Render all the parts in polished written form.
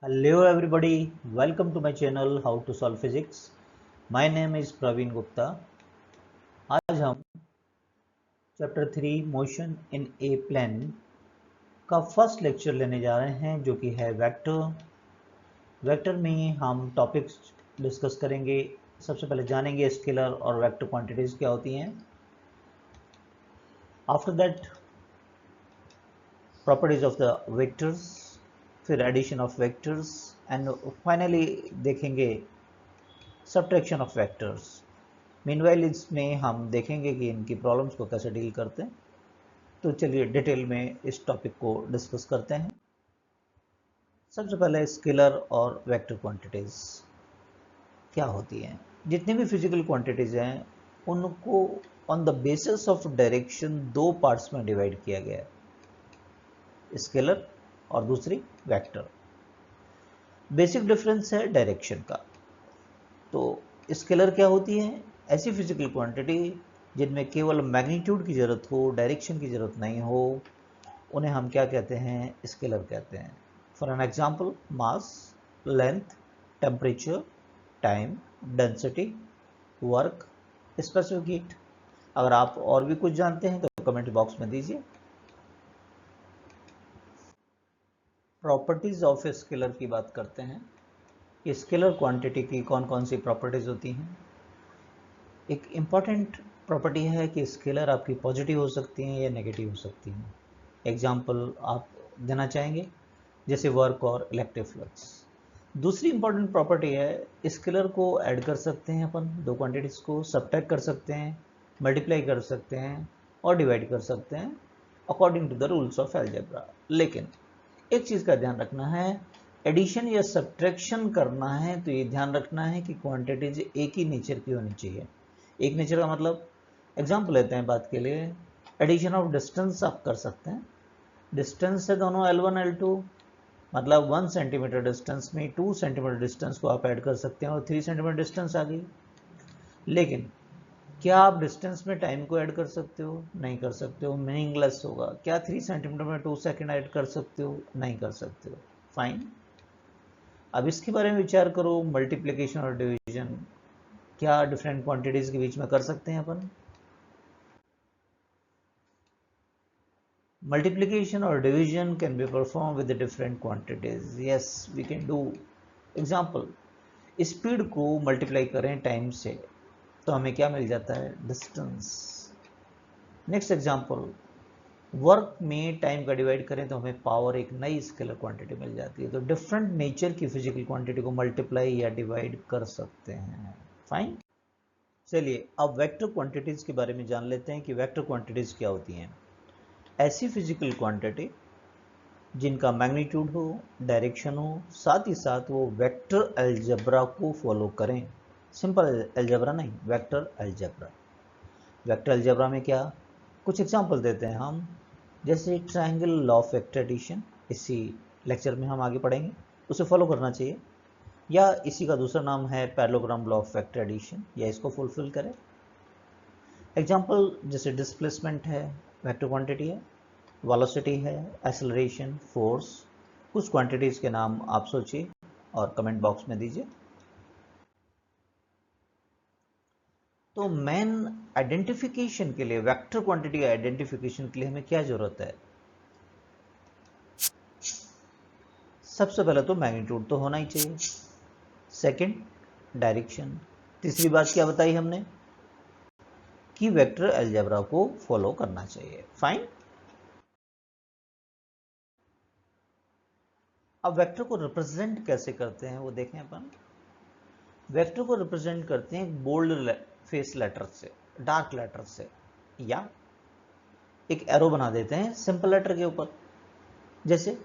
Hello everybody, welcome to my channel How to Solve Physics. My name is Praveen Gupta. आज हम chapter 3 motion in a plane का first lecture लेने जा रहे हैं जो कि है वेक्टर में हम टॉपिक्स डिस्कस करेंगे। सबसे पहले जानेंगे स्केलर और वेक्टर क्वांटिटीज क्या होती हैं। After that properties of the vectors, फिर addition of vectors and finally देखेंगे सब्ट्रैक्शन ऑफ वेक्टर्स। मीनवाइल इसमें हम देखेंगे कि इनकी प्रॉब्लम्स को कैसे डील करते हैं। तो चलिए डिटेल में इस टॉपिक को डिस्कस करते हैं। सबसे पहले स्केलर और वेक्टर क्वांटिटीज क्या होती हैं। जितनी भी फिजिकल क्वांटिटीज हैं उनको on the basis of direction दो पार्ट्स में डिवाइड किया गया है, स्केलर और दूसरी वेक्टर। बेसिक डिफरेंस है डायरेक्शन का। तो स्केलर क्या होती है? ऐसी फिजिकल क्वांटिटी जिनमें केवल मैग्नीट्यूड की जरूरत हो, डायरेक्शन की जरूरत नहीं हो, उन्हें हम क्या कहते हैं? स्केलर कहते हैं। For an example, mass, length, temperature, time, density, work, specific heat. अगर आप और भी कुछ जानते हैं तो कमेंट बॉक्स में दीजिए। प्रॉपर्टीज ऑफ स्केलर की बात करते हैं कि स्केलर क्वांटिटी की कौन कौन सी प्रॉपर्टीज होती हैं। एक इम्पॉर्टेंट प्रॉपर्टी है कि स्केलर आपकी पॉजिटिव हो सकती हैं या नेगेटिव हो सकती हैं। एग्जाम्पल आप देना चाहेंगे? जैसे वर्क और इलेक्ट्रिक फ्लक्स। दूसरी इंपॉर्टेंट प्रॉपर्टी है स्केलर को ऐड कर सकते हैं अपन, दो क्वांटिटीज को सब्ट्रैक्ट कर सकते हैं, मल्टीप्लाई कर सकते हैं और डिवाइड कर सकते हैं according to the rules of algebra. लेकिन एक चीज़ का ध्यान रखना है, एडिशन या सब्ट्रैक्शन करना है तो ये ध्यान रखना है कि क्वांटिटीज एक ही नेचर की होनी चाहिए। एक नेचर का मतलब, एग्जाम्पल लेते हैं बात के लिए, एडिशन ऑफ डिस्टेंस आप कर सकते हैं। डिस्टेंस है दोनों L1 L2, मतलब 1 सेंटीमीटर डिस्टेंस में 2 सेंटीमीटर डिस्टेंस को आप ऐड कर सकते हैं और 3 सेंटीमीटर डिस्टेंस आ गई। लेकिन क्या आप डिस्टेंस में टाइम को ऐड कर सकते हो? नहीं कर सकते हो, मीनिंगलेस होगा। क्या 3 सेंटीमीटर में 2 सेकेंड ऐड कर सकते हो? नहीं कर सकते हो। फाइन। अब इसके बारे में विचार करो, मल्टीप्लिकेशन और डिवीजन क्या डिफरेंट क्वांटिटीज के बीच में कर सकते हैं अपन? Multiplication or division can be performed with the different quantities. Yes, we can do. Example, speed को मल्टीप्लाई करें टाइम से तो हमें क्या मिल जाता है? डिस्टेंस। नेक्स्ट एग्जाम्पल, वर्क में टाइम का डिवाइड करें तो हमें पावर, एक नई स्केलर क्वांटिटी मिल जाती है। तो डिफरेंट नेचर की फिजिकल क्वांटिटी को मल्टीप्लाई या डिवाइड कर सकते हैं। फाइन। चलिए अब वेक्टर क्वांटिटीज के बारे में जान लेते हैं कि वेक्टर क्वांटिटीज क्या होती हैं। ऐसी फिजिकल क्वांटिटी जिनका मैग्नीट्यूड हो, डायरेक्शन हो, साथ ही साथ वो वेक्टर अलजेब्रा को फॉलो करें। सिंपल अलजेब्रा नहीं, वेक्टर अलजेब्रा। वेक्टर अलजेब्रा में क्या, कुछ एग्जांपल देते हैं हम। जैसे triangle law of vector addition, इसी लेक्चर में हम आगे पढ़ेंगे, उसे फॉलो करना चाहिए। या इसी का दूसरा नाम है parallelogram law of vector addition, या इसको फुलफिल करें। एग्जांपल जैसे डिस्प्लेसमेंट है, वेक्टर क्वांटिटी है। वेलोसिटी है, एक्सेलरेशन, फोर्स। कुछ क्वांटिटीज के नाम आप सोचिए और कमेंट बॉक्स में दीजिए। तो मेन आइडेंटिफिकेशन के लिए, वेक्टर क्वांटिटी आइडेंटिफिकेशन के लिए हमें क्या जरूरत है? सबसे पहले तो मैग्नीट्यूड तो होना ही चाहिए। Second, direction. तीसरी बात क्या बताई हमने? कि वेक्टर अलजेब्रा को फॉलो करना चाहिए। फाइन। अब वेक्टर को रिप्रेजेंट कैसे करते हैं वो देखें अपन। वेक्टर को रिप्रेजेंट करते हैं बोल्ड फेस लेटर से, डार्क लेटर से, या एक एरो बना देते हैं सिंपल लेटर के ऊपर। जैसे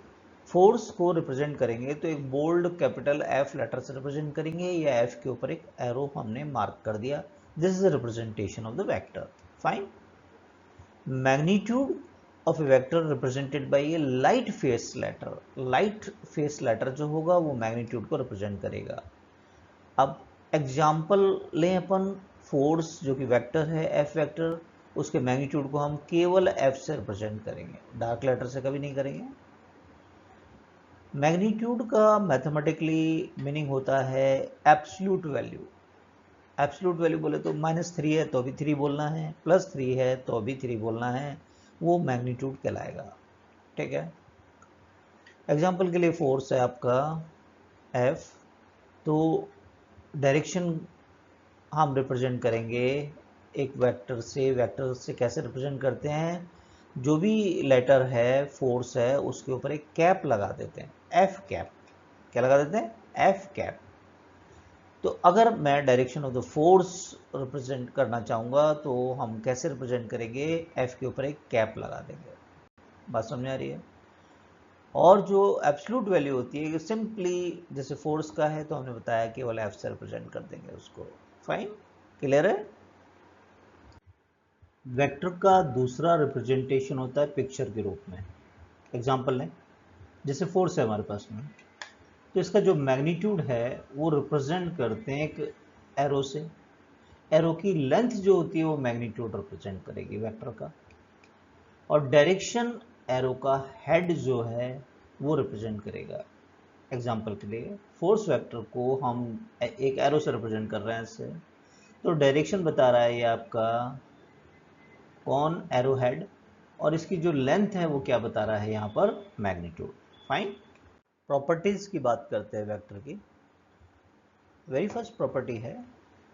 फोर्स को रिप्रेजेंट करेंगे तो एक बोल्ड कैपिटल F लेटर से रिप्रेजेंट करेंगे, या F के ऊपर एक एरो हमने मार्क कर दिया। This is representation of the vector. Fine. Magnitude of a vector represented by a light face letter. Light face letter जो होगा वो मैग्नीट्यूड को रिप्रेजेंट करेगा। अब एग्जाम्पल लें अपन, फोर्स जो कि वेक्टर है, F वेक्टर, उसके मैग्नीट्यूड को हम केवल F से रिप्रेजेंट करेंगे, डार्क लेटर से कभी नहीं करेंगे। मैग्नीट्यूड का मैथमेटिकली मीनिंग होता है एब्सोल्यूट वैल्यू। एब्सोल्यूट वैल्यू बोले तो -3 है तो भी 3 बोलना है, +3 है तो भी 3 बोलना है, वो मैग्नीट्यूड कहलाएगा। ठीक है, एग्जाम्पल के लिए फोर्स है आपका F, तो डायरेक्शन हम रिप्रेजेंट करेंगे एक वेक्टर से कैसे रिप्रेजेंट करते हैं, जो भी लेटर है फोर्स है उसके ऊपर एक कैप लगा देते हैं, एफ कैप। क्या लगा देते हैं? F cap. तो अगर मैं direction of the force represent करना चाहूंगा तो हम कैसे रिप्रेजेंट करेंगे? एफ के ऊपर एक कैप लगा देंगे। बात समझ आ रही है? और जो एब्सोल्यूट वैल्यू होती है सिंपली जैसे फोर्स का है तो हमने बताया केवल एफ से रिप्रेजेंट कर देंगे उसको। फाइन, क्लियर है? वेक्टर का दूसरा रिप्रेजेंटेशन होता है पिक्चर के रूप में। एग्जांपल लें, जैसे फोर्स है हमारे पास में, तो इसका जो मैग्नीट्यूड है वो रिप्रेजेंट करते हैं एक एरो से। एरो की लेंथ जो होती है वो मैग्नीट्यूड रिप्रेजेंट करेगी वेक्टर का, और डायरेक्शन एरो का हेड जो है वो रिप्रेजेंट करेगा। एग्जांपल के लिए फोर्स वेक्टर को हम एक एरो से रिप्रेजेंट कर रहे हैं इससे, तो डायरेक्शन बता रहा है ये आपका कौन? एरो हेड, और इसकी जो लेंथ है वो क्या बता रहा है यहाँ पर? मैग्नीट्यूड। फाइन, प्रॉपर्टीज की बात करते हैं वेक्टर की। वेरी फर्स्ट प्रॉपर्टी है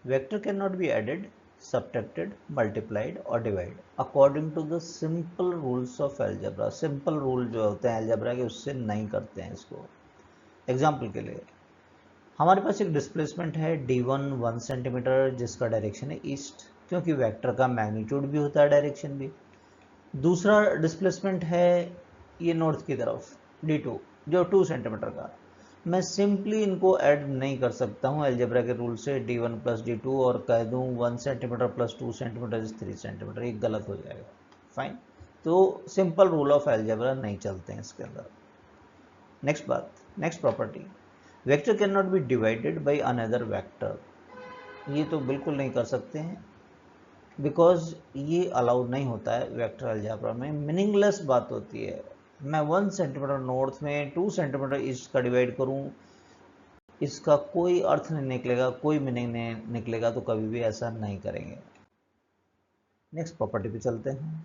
vector can not be added, subtracted, multiplied और divide according to the simple rules of algebra. Simple rule जो होते हैं अलजेब्रा के उससे नहीं करते हैं इसको। एग्जाम्पल के लिए हमारे पास एक डिस्प्लेसमेंट है d1 1 सेंटीमीटर जिसका डायरेक्शन है ईस्ट, क्योंकि वेक्टर का मैग्नीट्यूड भी होता है डायरेक्शन भी। दूसरा डिस्प्लेसमेंट है ये नॉर्थ की तरफ d2 जो 2 सेंटीमीटर का। मैं सिंपली इनको ऐड नहीं कर सकता हूँ अलजेब्रा के रूल से d1 प्लस d2 और कह दूँ 1 centimetre plus 2 centimetre is 3 centimetre, ये गलत हो जाएगा। फाइन, तो सिंपल रूल ऑफ अलजेब्रा नहीं चलते हैं इसके अंदर। नेक्स्ट बात, next property, vector can not B divided by another vector. ये तो बिल्कुल नहीं कर सकते हैं, बिकॉज ये अलाउड नहीं होता है वेक्टर अलजेब्रा में, मीनिंगलेस बात होती है। मैं 1 सेंटीमीटर नॉर्थ में 2 सेंटीमीटर ईस्ट का डिवाइड करूं, इसका कोई अर्थ नहीं निकलेगा, कोई मीनिंग नहीं निकलेगा, तो कभी भी ऐसा नहीं करेंगे। नेक्स्ट प्रॉपर्टी पे चलते हैं।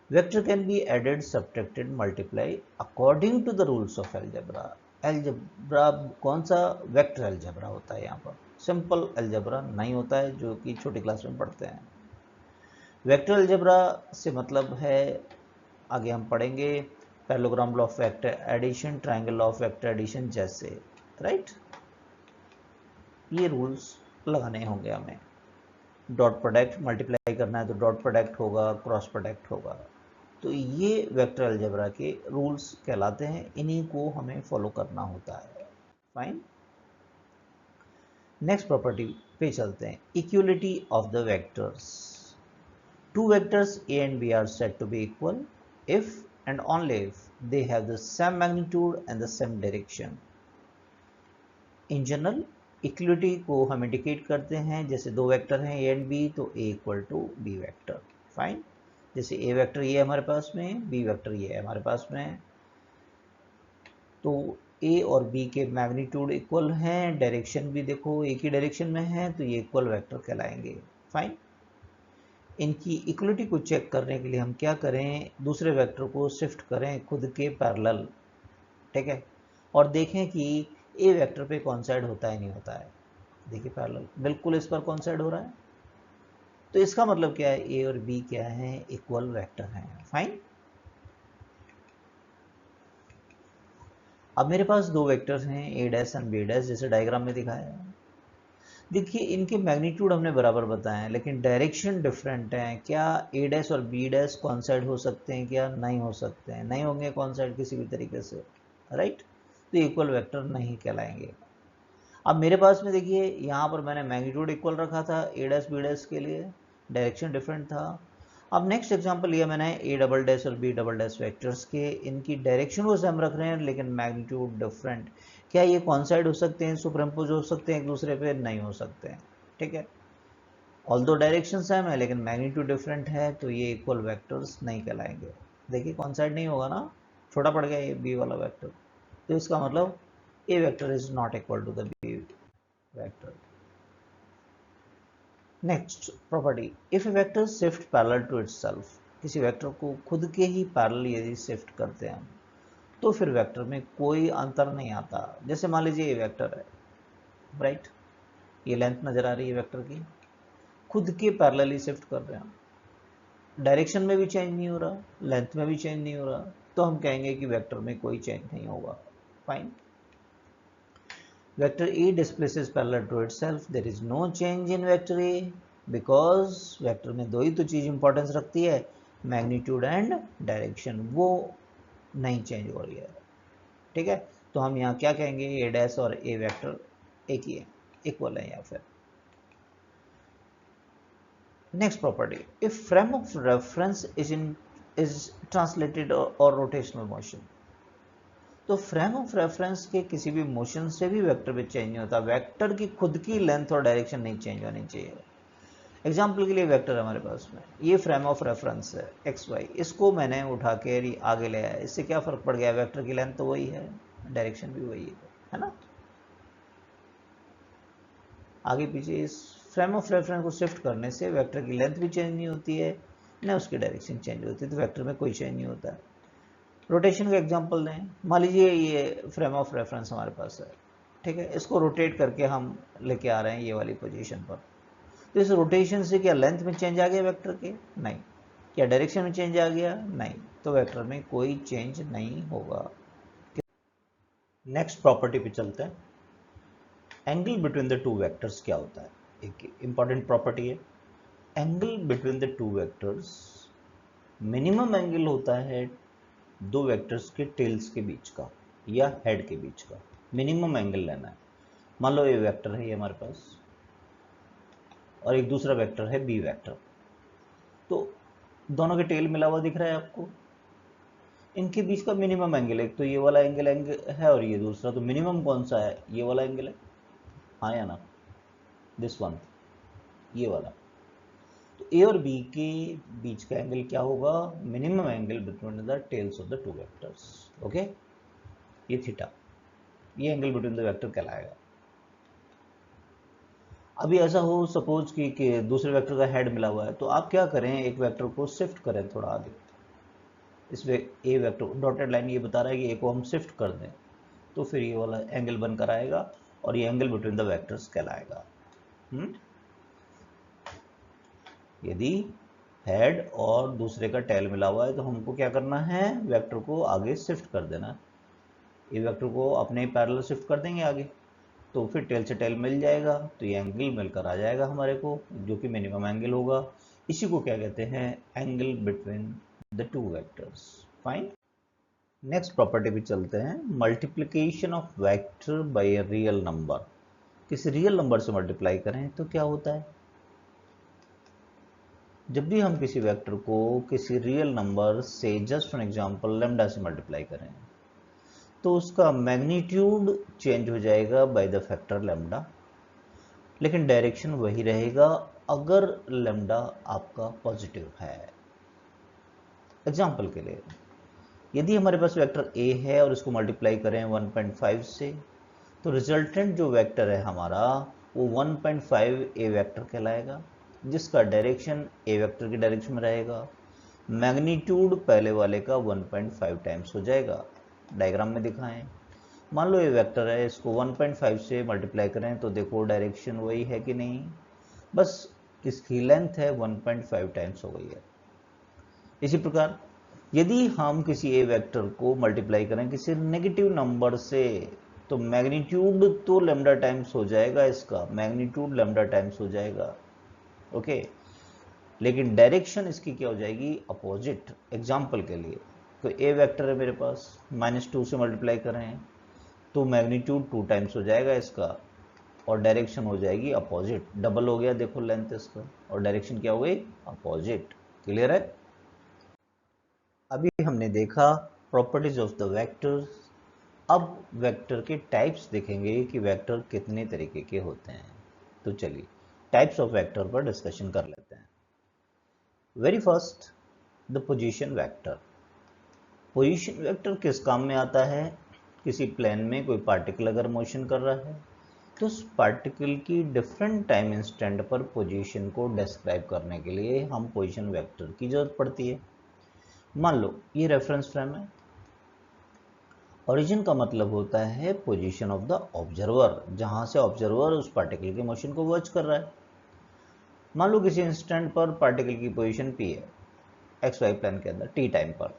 Vector can be added, subtracted, multiply according to the rules of algebra. Algebra कौन सा? वेक्टर अलजेब्रा होता है यहाँ पर, सिंपल अलजेब्रा नहीं होता है जो कि छोटी क्लास में पढ़ते हैं। वेक्टर अलजेब्रा से मतलब है, आगे हम पढ़ेंगे, parallelogram law of vector addition, triangle law of vector addition जैसे, राइट? ये रूल्स लगाने होंगे हमें। डॉट प्रोडक्ट मल्टीप्लाई करना है तो डॉट प्रोडक्ट होगा, क्रॉस प्रोडक्ट होगा। तो ये वेक्टर अलजेब्रा के रूल्स कहलाते हैं, इन्हीं को हमें फॉलो करना होता है। फाइन, नेक्स्ट प्रॉपर्टी पे चलते हैं, equality of the vectors. Two vectors A and B are said to be equal if and only if they have the same magnitude and the same direction. In general, equality को हम indicate करते हैं, जैसे दो vector हैं A and B तो A equal to B vector. Fine, जैसे A vector ये हमारे पास में, B वेक्टर ये है हमारे पास में, तो A और B के मैग्नीट्यूड इक्वल हैं, डायरेक्शन भी देखो एक ही डायरेक्शन में है, तो ये इक्वल वेक्टर कहलाएंगे। फाइन, इनकी इक्वलिटी को चेक करने के लिए हम क्या करें, दूसरे वेक्टर को शिफ्ट करें खुद के पैरेलल, ठीक है, और देखें कि ए वेक्टर पे कॉन्साइड होता है नहीं होता है। देखिए पैरेलल बिल्कुल इस पर कॉन्साइड हो रहा है, तो इसका मतलब क्या है, ए और बी क्या है? इक्वल वेक्टर हैं। फाइन, अब मेरे पास दो वेक्टर्स हैं ए डैश एंड बी डैश, जैसे डायग्राम में दिखाया है। देखिए इनके मैग्नीट्यूड हमने बराबर बताए हैं लेकिन डायरेक्शन डिफरेंट है। क्या ए डैश और बी डैश कॉन्साइड हो सकते हैं? क्या नहीं हो सकते हैं? नहीं होंगे कॉन्साइड किसी भी तरीके से, राइट? तो इक्वल वेक्टर नहीं कहलाएंगे। अब मेरे पास में देखिए यहाँ पर मैंने मैग्नीट्यूड इक्वल रखा था ए डैश बी डैश के लिए, डायरेक्शन डिफरेंट था। अब नेक्स्ट एग्जांपल लिया मैंने ए डबल डैश और बी डबल डैश वेक्टर्स के, इनकी डायरेक्शन वो सेम रख रहे हैं लेकिन मैग्नीट्यूड डिफरेंट। क्या ये कॉन्साइड हो सकते हैं, सुपरइम्पोज हो सकते हैं एक दूसरे पे? नहीं हो सकते हैं, ठीक है। ऑल्दो डायरेक्शन सेम है लेकिन मैग्नीट्यूड डिफरेंट है, तो ये इक्वल वेक्टर्स नहीं कहलाएंगे। देखिए कॉन्साइड नहीं होगा ना, छोटा पड़ गया ये बी वाला वेक्टर। तो इसका मतलब A vector is not equal to the B vector. Next property, if A vector shift parallel to itself, किसी वेक्टर को खुद के ही पैरेलल यदि शिफ्ट करते हैं हम, तो फिर वेक्टर में कोई अंतर नहीं आता। जैसे मान लीजिए ये वेक्टर है, राइट, ये लेंथ नजर आ रही है वेक्टर की, खुद के पैरेलली शिफ्ट कर रहे हैं, डायरेक्शन में भी चेंज नहीं हो रहा, लेंथ में भी चेंज नहीं हो रहा, तो हम कहेंगे कि वेक्टर में कोई चेंज नहीं होगा। Fine. Vector A displaces parallel to itself, there is no change in vector A, because vector में दो ही तो चीज इंपॉर्टेंस रखती है, मैग्नीट्यूड एंड डायरेक्शन, वो नहीं चेंज हो रही है। ठीक है, तो हम यहाँ क्या कहेंगे, ए डैश और ए वेक्टर एक ही है, इक्वल है। या फिर next property, if frame of reference is translated और रोटेशनल मोशन, तो फ्रेम ऑफ रेफरेंस के किसी भी मोशन से भी वेक्टर में चेंज नहीं होता, वेक्टर की खुद की लेंथ और डायरेक्शन नहीं चेंज होनी चाहिए। एग्जाम्पल के लिए वेक्टर है हमारे पास में, ये फ्रेम ऑफ रेफरेंस है एक्स वाई, इसको मैंने उठा के आगे ले आया, इससे क्या फर्क पड़ गया, वेक्टर की लेंथ तो वही है, डायरेक्शन भी वही है ना। आगे पीछे इस फ्रेम ऑफ रेफरेंस को शिफ्ट करने से वेक्टर की लेंथ भी चेंज नहीं होती है, न उसकी डायरेक्शन चेंज होती है, तो वेक्टर में कोई चेंज नहीं होता है। रोटेशन का एग्जांपल दें, मान लीजिए ये फ्रेम ऑफ रेफरेंस हमारे पास है, ठीक है, इसको रोटेट करके हम लेके आ रहे हैं ये वाली पोजीशन पर, तो इस रोटेशन से क्या लेंथ में चेंज आ गया वेक्टर के, नहीं। क्या डायरेक्शन में चेंज आ गया, नहीं, तो वेक्टर में कोई चेंज नहीं होगा। नेक्स्ट प्रॉपर्टी पे चलते हैं, angle between the two vectors क्या होता है, एक इंपॉर्टेंट प्रॉपर्टी है। Angle between the two vectors, minimum angle होता है दो वेक्टर्स के टेल्स के बीच का या हेड के बीच का, मिनिमम एंगल लेना है। मान लो ये वेक्टर है ये हमारे पास, और एक दूसरा वेक्टर है बी वेक्टर, तो दोनों के टेल मिला हुआ दिख रहा है आपको, इनके बीच का मिनिमम एंगल, एक तो ये वाला एंगल है और ये दूसरा, तो मिनिमम कौन सा है, ये वाला एंगल है, हाँ या ना, दिस वन, ये वाला। तो ए और बी के बीच का एंगल क्या होगा, minimum angle between the tails of the two vectors. Okay, ये थीटा, ये एंगल बिटवीन द वेक्टर कहलाएगा। अभी ऐसा हो सपोज कि दूसरे वेक्टर का हेड मिला हुआ है, तो आप क्या करें, एक वेक्टर को शिफ्ट करें थोड़ा आगे, इसमें ए वेक्टर डॉटेड लाइन ये बता रहा है कि ए को हम शिफ्ट कर दें, तो फिर ये वाला एंगल बनकर आएगा और ये एंगल बिटवीन द वेक्टर्स कहलाएगा। यदि हेड और दूसरे का टेल मिला हुआ है, तो हमको क्या करना है, वेक्टर को आगे शिफ्ट कर देना है, ये वेक्टर को अपने पैरेलल शिफ्ट कर देंगे आगे, तो फिर टेल से टेल मिल जाएगा, तो ये एंगल मिलकर आ जाएगा हमारे को, जो कि मिनिमम एंगल होगा। इसी को क्या कहते हैं, angle between the two vectors. Fine. Next property पे चलते हैं, multiplication of vector by a real number, किसी रियल नंबर से मल्टीप्लाई करें तो क्या होता है, जब भी हम किसी वेक्टर को किसी रियल नंबर से, जस्ट फॉर एग्जांपल लैम्डा से मल्टीप्लाई करें, तो उसका मैग्नीट्यूड चेंज हो जाएगा बाय द फैक्टर लैम्डा, लेकिन डायरेक्शन वही रहेगा अगर लैम्डा आपका पॉजिटिव है। एग्जांपल के लिए, यदि हमारे पास वेक्टर ए है और इसको मल्टीप्लाई करें 1.5 से, तो रिजल्टेंट जो वेक्टर है हमारा वो 1.5 ए वेक्टर कहलाएगा, जिसका डायरेक्शन ए वेक्टर की डायरेक्शन में रहेगा, मैग्नीट्यूड पहले वाले का 1.5 टाइम्स हो जाएगा। डायग्राम में दिखाएं, मान लो ये वेक्टर है, इसको 1.5 से मल्टीप्लाई करें तो देखो डायरेक्शन वही है कि नहीं, बस इसकी लेंथ है 1.5 टाइम्स हो गई है। इसी प्रकार यदि हम किसी ए वेक्टर को मल्टीप्लाई करें किसी नेगेटिव नंबर से, तो मैग्नीट्यूड तो लैम्डा टाइम्स हो जाएगा, इसका मैग्नीट्यूड लैम्डा टाइम्स हो जाएगा, ओके, लेकिन डायरेक्शन इसकी क्या हो जाएगी, अपोजिट। एग्जाम्पल के लिए, तो ए वेक्टर है मेरे पास, -2 से मल्टीप्लाई करें तो मैग्नीट्यूड 2 टाइम्स हो जाएगा इसका, और डायरेक्शन हो जाएगी अपोजिट, डबल हो गया, देखो लेंथ इसका, और डायरेक्शन क्या हो गई, अपोजिट। क्लियर है। अभी हमने देखा प्रॉपर्टीज ऑफ द वेक्टर्स, अब वेक्टर के टाइप्स देखेंगे कि वेक्टर कितने तरीके के होते हैं। तो चलिए टाइप्स ऑफ वेक्टर पर डिस्कशन कर लेते हैं। Very first, the position vector. Position vector किस काम में आता है, किसी प्लेन में कोई पार्टिकल अगर मोशन कर रहा है तो उस पार्टिकल की डिफरेंट टाइम इंस्टेंट पर पोजीशन को डिस्क्राइब करने के लिए हम पोजीशन वेक्टर की जरूरत पड़ती है। मान लो ये रेफरेंस फ्रेम है, ओरिजिन का मतलब होता है पोजीशन ऑफ द ऑब्जर्वर, जहां से ऑब्जर्वर उस पार्टिकल के मोशन को वॉच कर रहा है। मान लो किसी इंस्टेंट पर पार्टिकल की पोजीशन p है एक्स वाई प्लेन के अंदर t टाइम पर,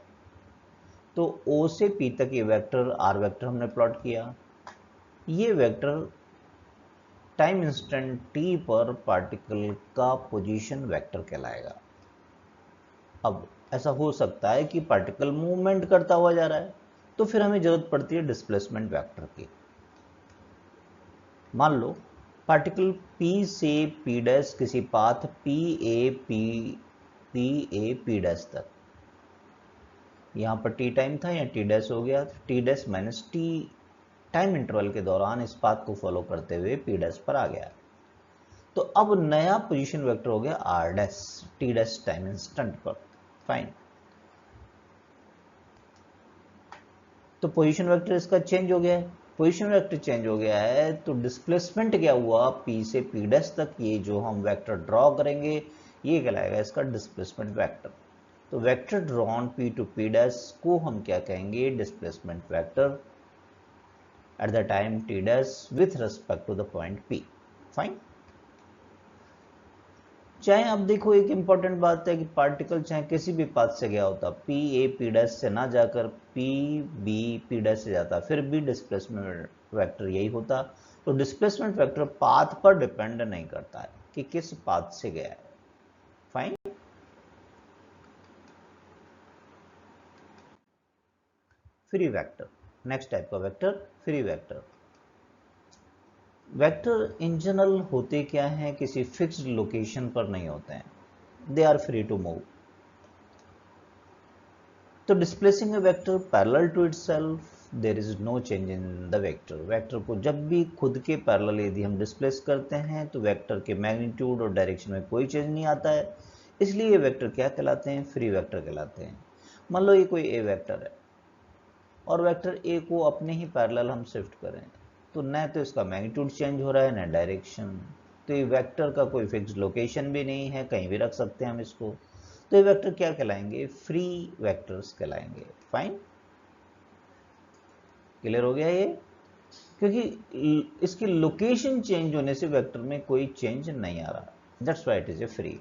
तो o से p तक ये वेक्टर r वेक्टर हमने प्लॉट किया। ये वेक्टर टाइम इंस्टेंट t पर पार्टिकल का पोजीशन वेक्टर कहलाएगा। अब ऐसा हो सकता है कि पार्टिकल मूवमेंट करता हुआ जा रहा है, तो फिर हमें जरूरत पड़ती है डिस्प्लेसमेंट वेक्टर की। मान लो पार्टिकल P से P डैश किसी पाथ P डैश तक, यहाँ पर T टाइम था, यहाँ T डैश हो गया, T dash minus T time interval के दौरान इस पाथ को फॉलो करते हुए P डैश पर आ गया। तो अब नया पोजीशन वेक्टर हो गया R dash T dash time instant पर। फाइन, तो पोजीशन वेक्टर इसका चेंज हो गया है। पोजीशन वेक्टर चेंज हो गया है तो डिस्प्लेसमेंट क्या हुआ, P से P डैश तक ये जो हम वेक्टर ड्रॉ करेंगे ये कहलाएगा इसका डिस्प्लेसमेंट वेक्टर। तो vector drawn P to P dash को हम क्या कहेंगे, displacement vector at the time T dash with respect to the point P। Fine, चाहे आप देखो एक इंपॉर्टेंट बात है कि पार्टिकल चाहे किसी भी पाथ से गया होता, P A P डैश से ना जाकर P B P डैश से जाता, फिर भी डिस्प्लेसमेंट वेक्टर यही होता। तो डिस्प्लेसमेंट वेक्टर पाथ पर डिपेंड नहीं करता है कि किस पाथ से गया है। Fine, free vector, next type का vector free vector. Vector in general होते क्या हैं, किसी फिक्स्ड लोकेशन पर नहीं होते हैं, they are free to move. तो displacing a vector parallel to itself there is no change in the vector. Vector को जब भी खुद के पैरेलल यदि हम डिस्प्लेस करते हैं तो वेक्टर के मैग्नीट्यूड और डायरेक्शन में कोई चेंज नहीं आता है, इसलिए ये वेक्टर क्या कहलाते हैं, फ्री वेक्टर कहलाते हैं। मान लो ये कोई ए वेक्टर है और वेक्टर ए को अपने ही पैरेलल हम शिफ्ट करें तो न तो इसका मैग्नीट्यूड चेंज हो रहा है न डायरेक्शन, तो ये वेक्टर का कोई फिक्स्ड लोकेशन भी नहीं है, कहीं भी रख सकते हैं हम इसको। तो ये वेक्टर क्या कहलाएंगे, फ्री वेक्टर्स कहलाएंगे। फाइन, क्लियर हो गया ये, क्योंकि इसकी लोकेशन चेंज होने से वेक्टर में कोई चेंज नहीं आ रहा, that's why it is a free.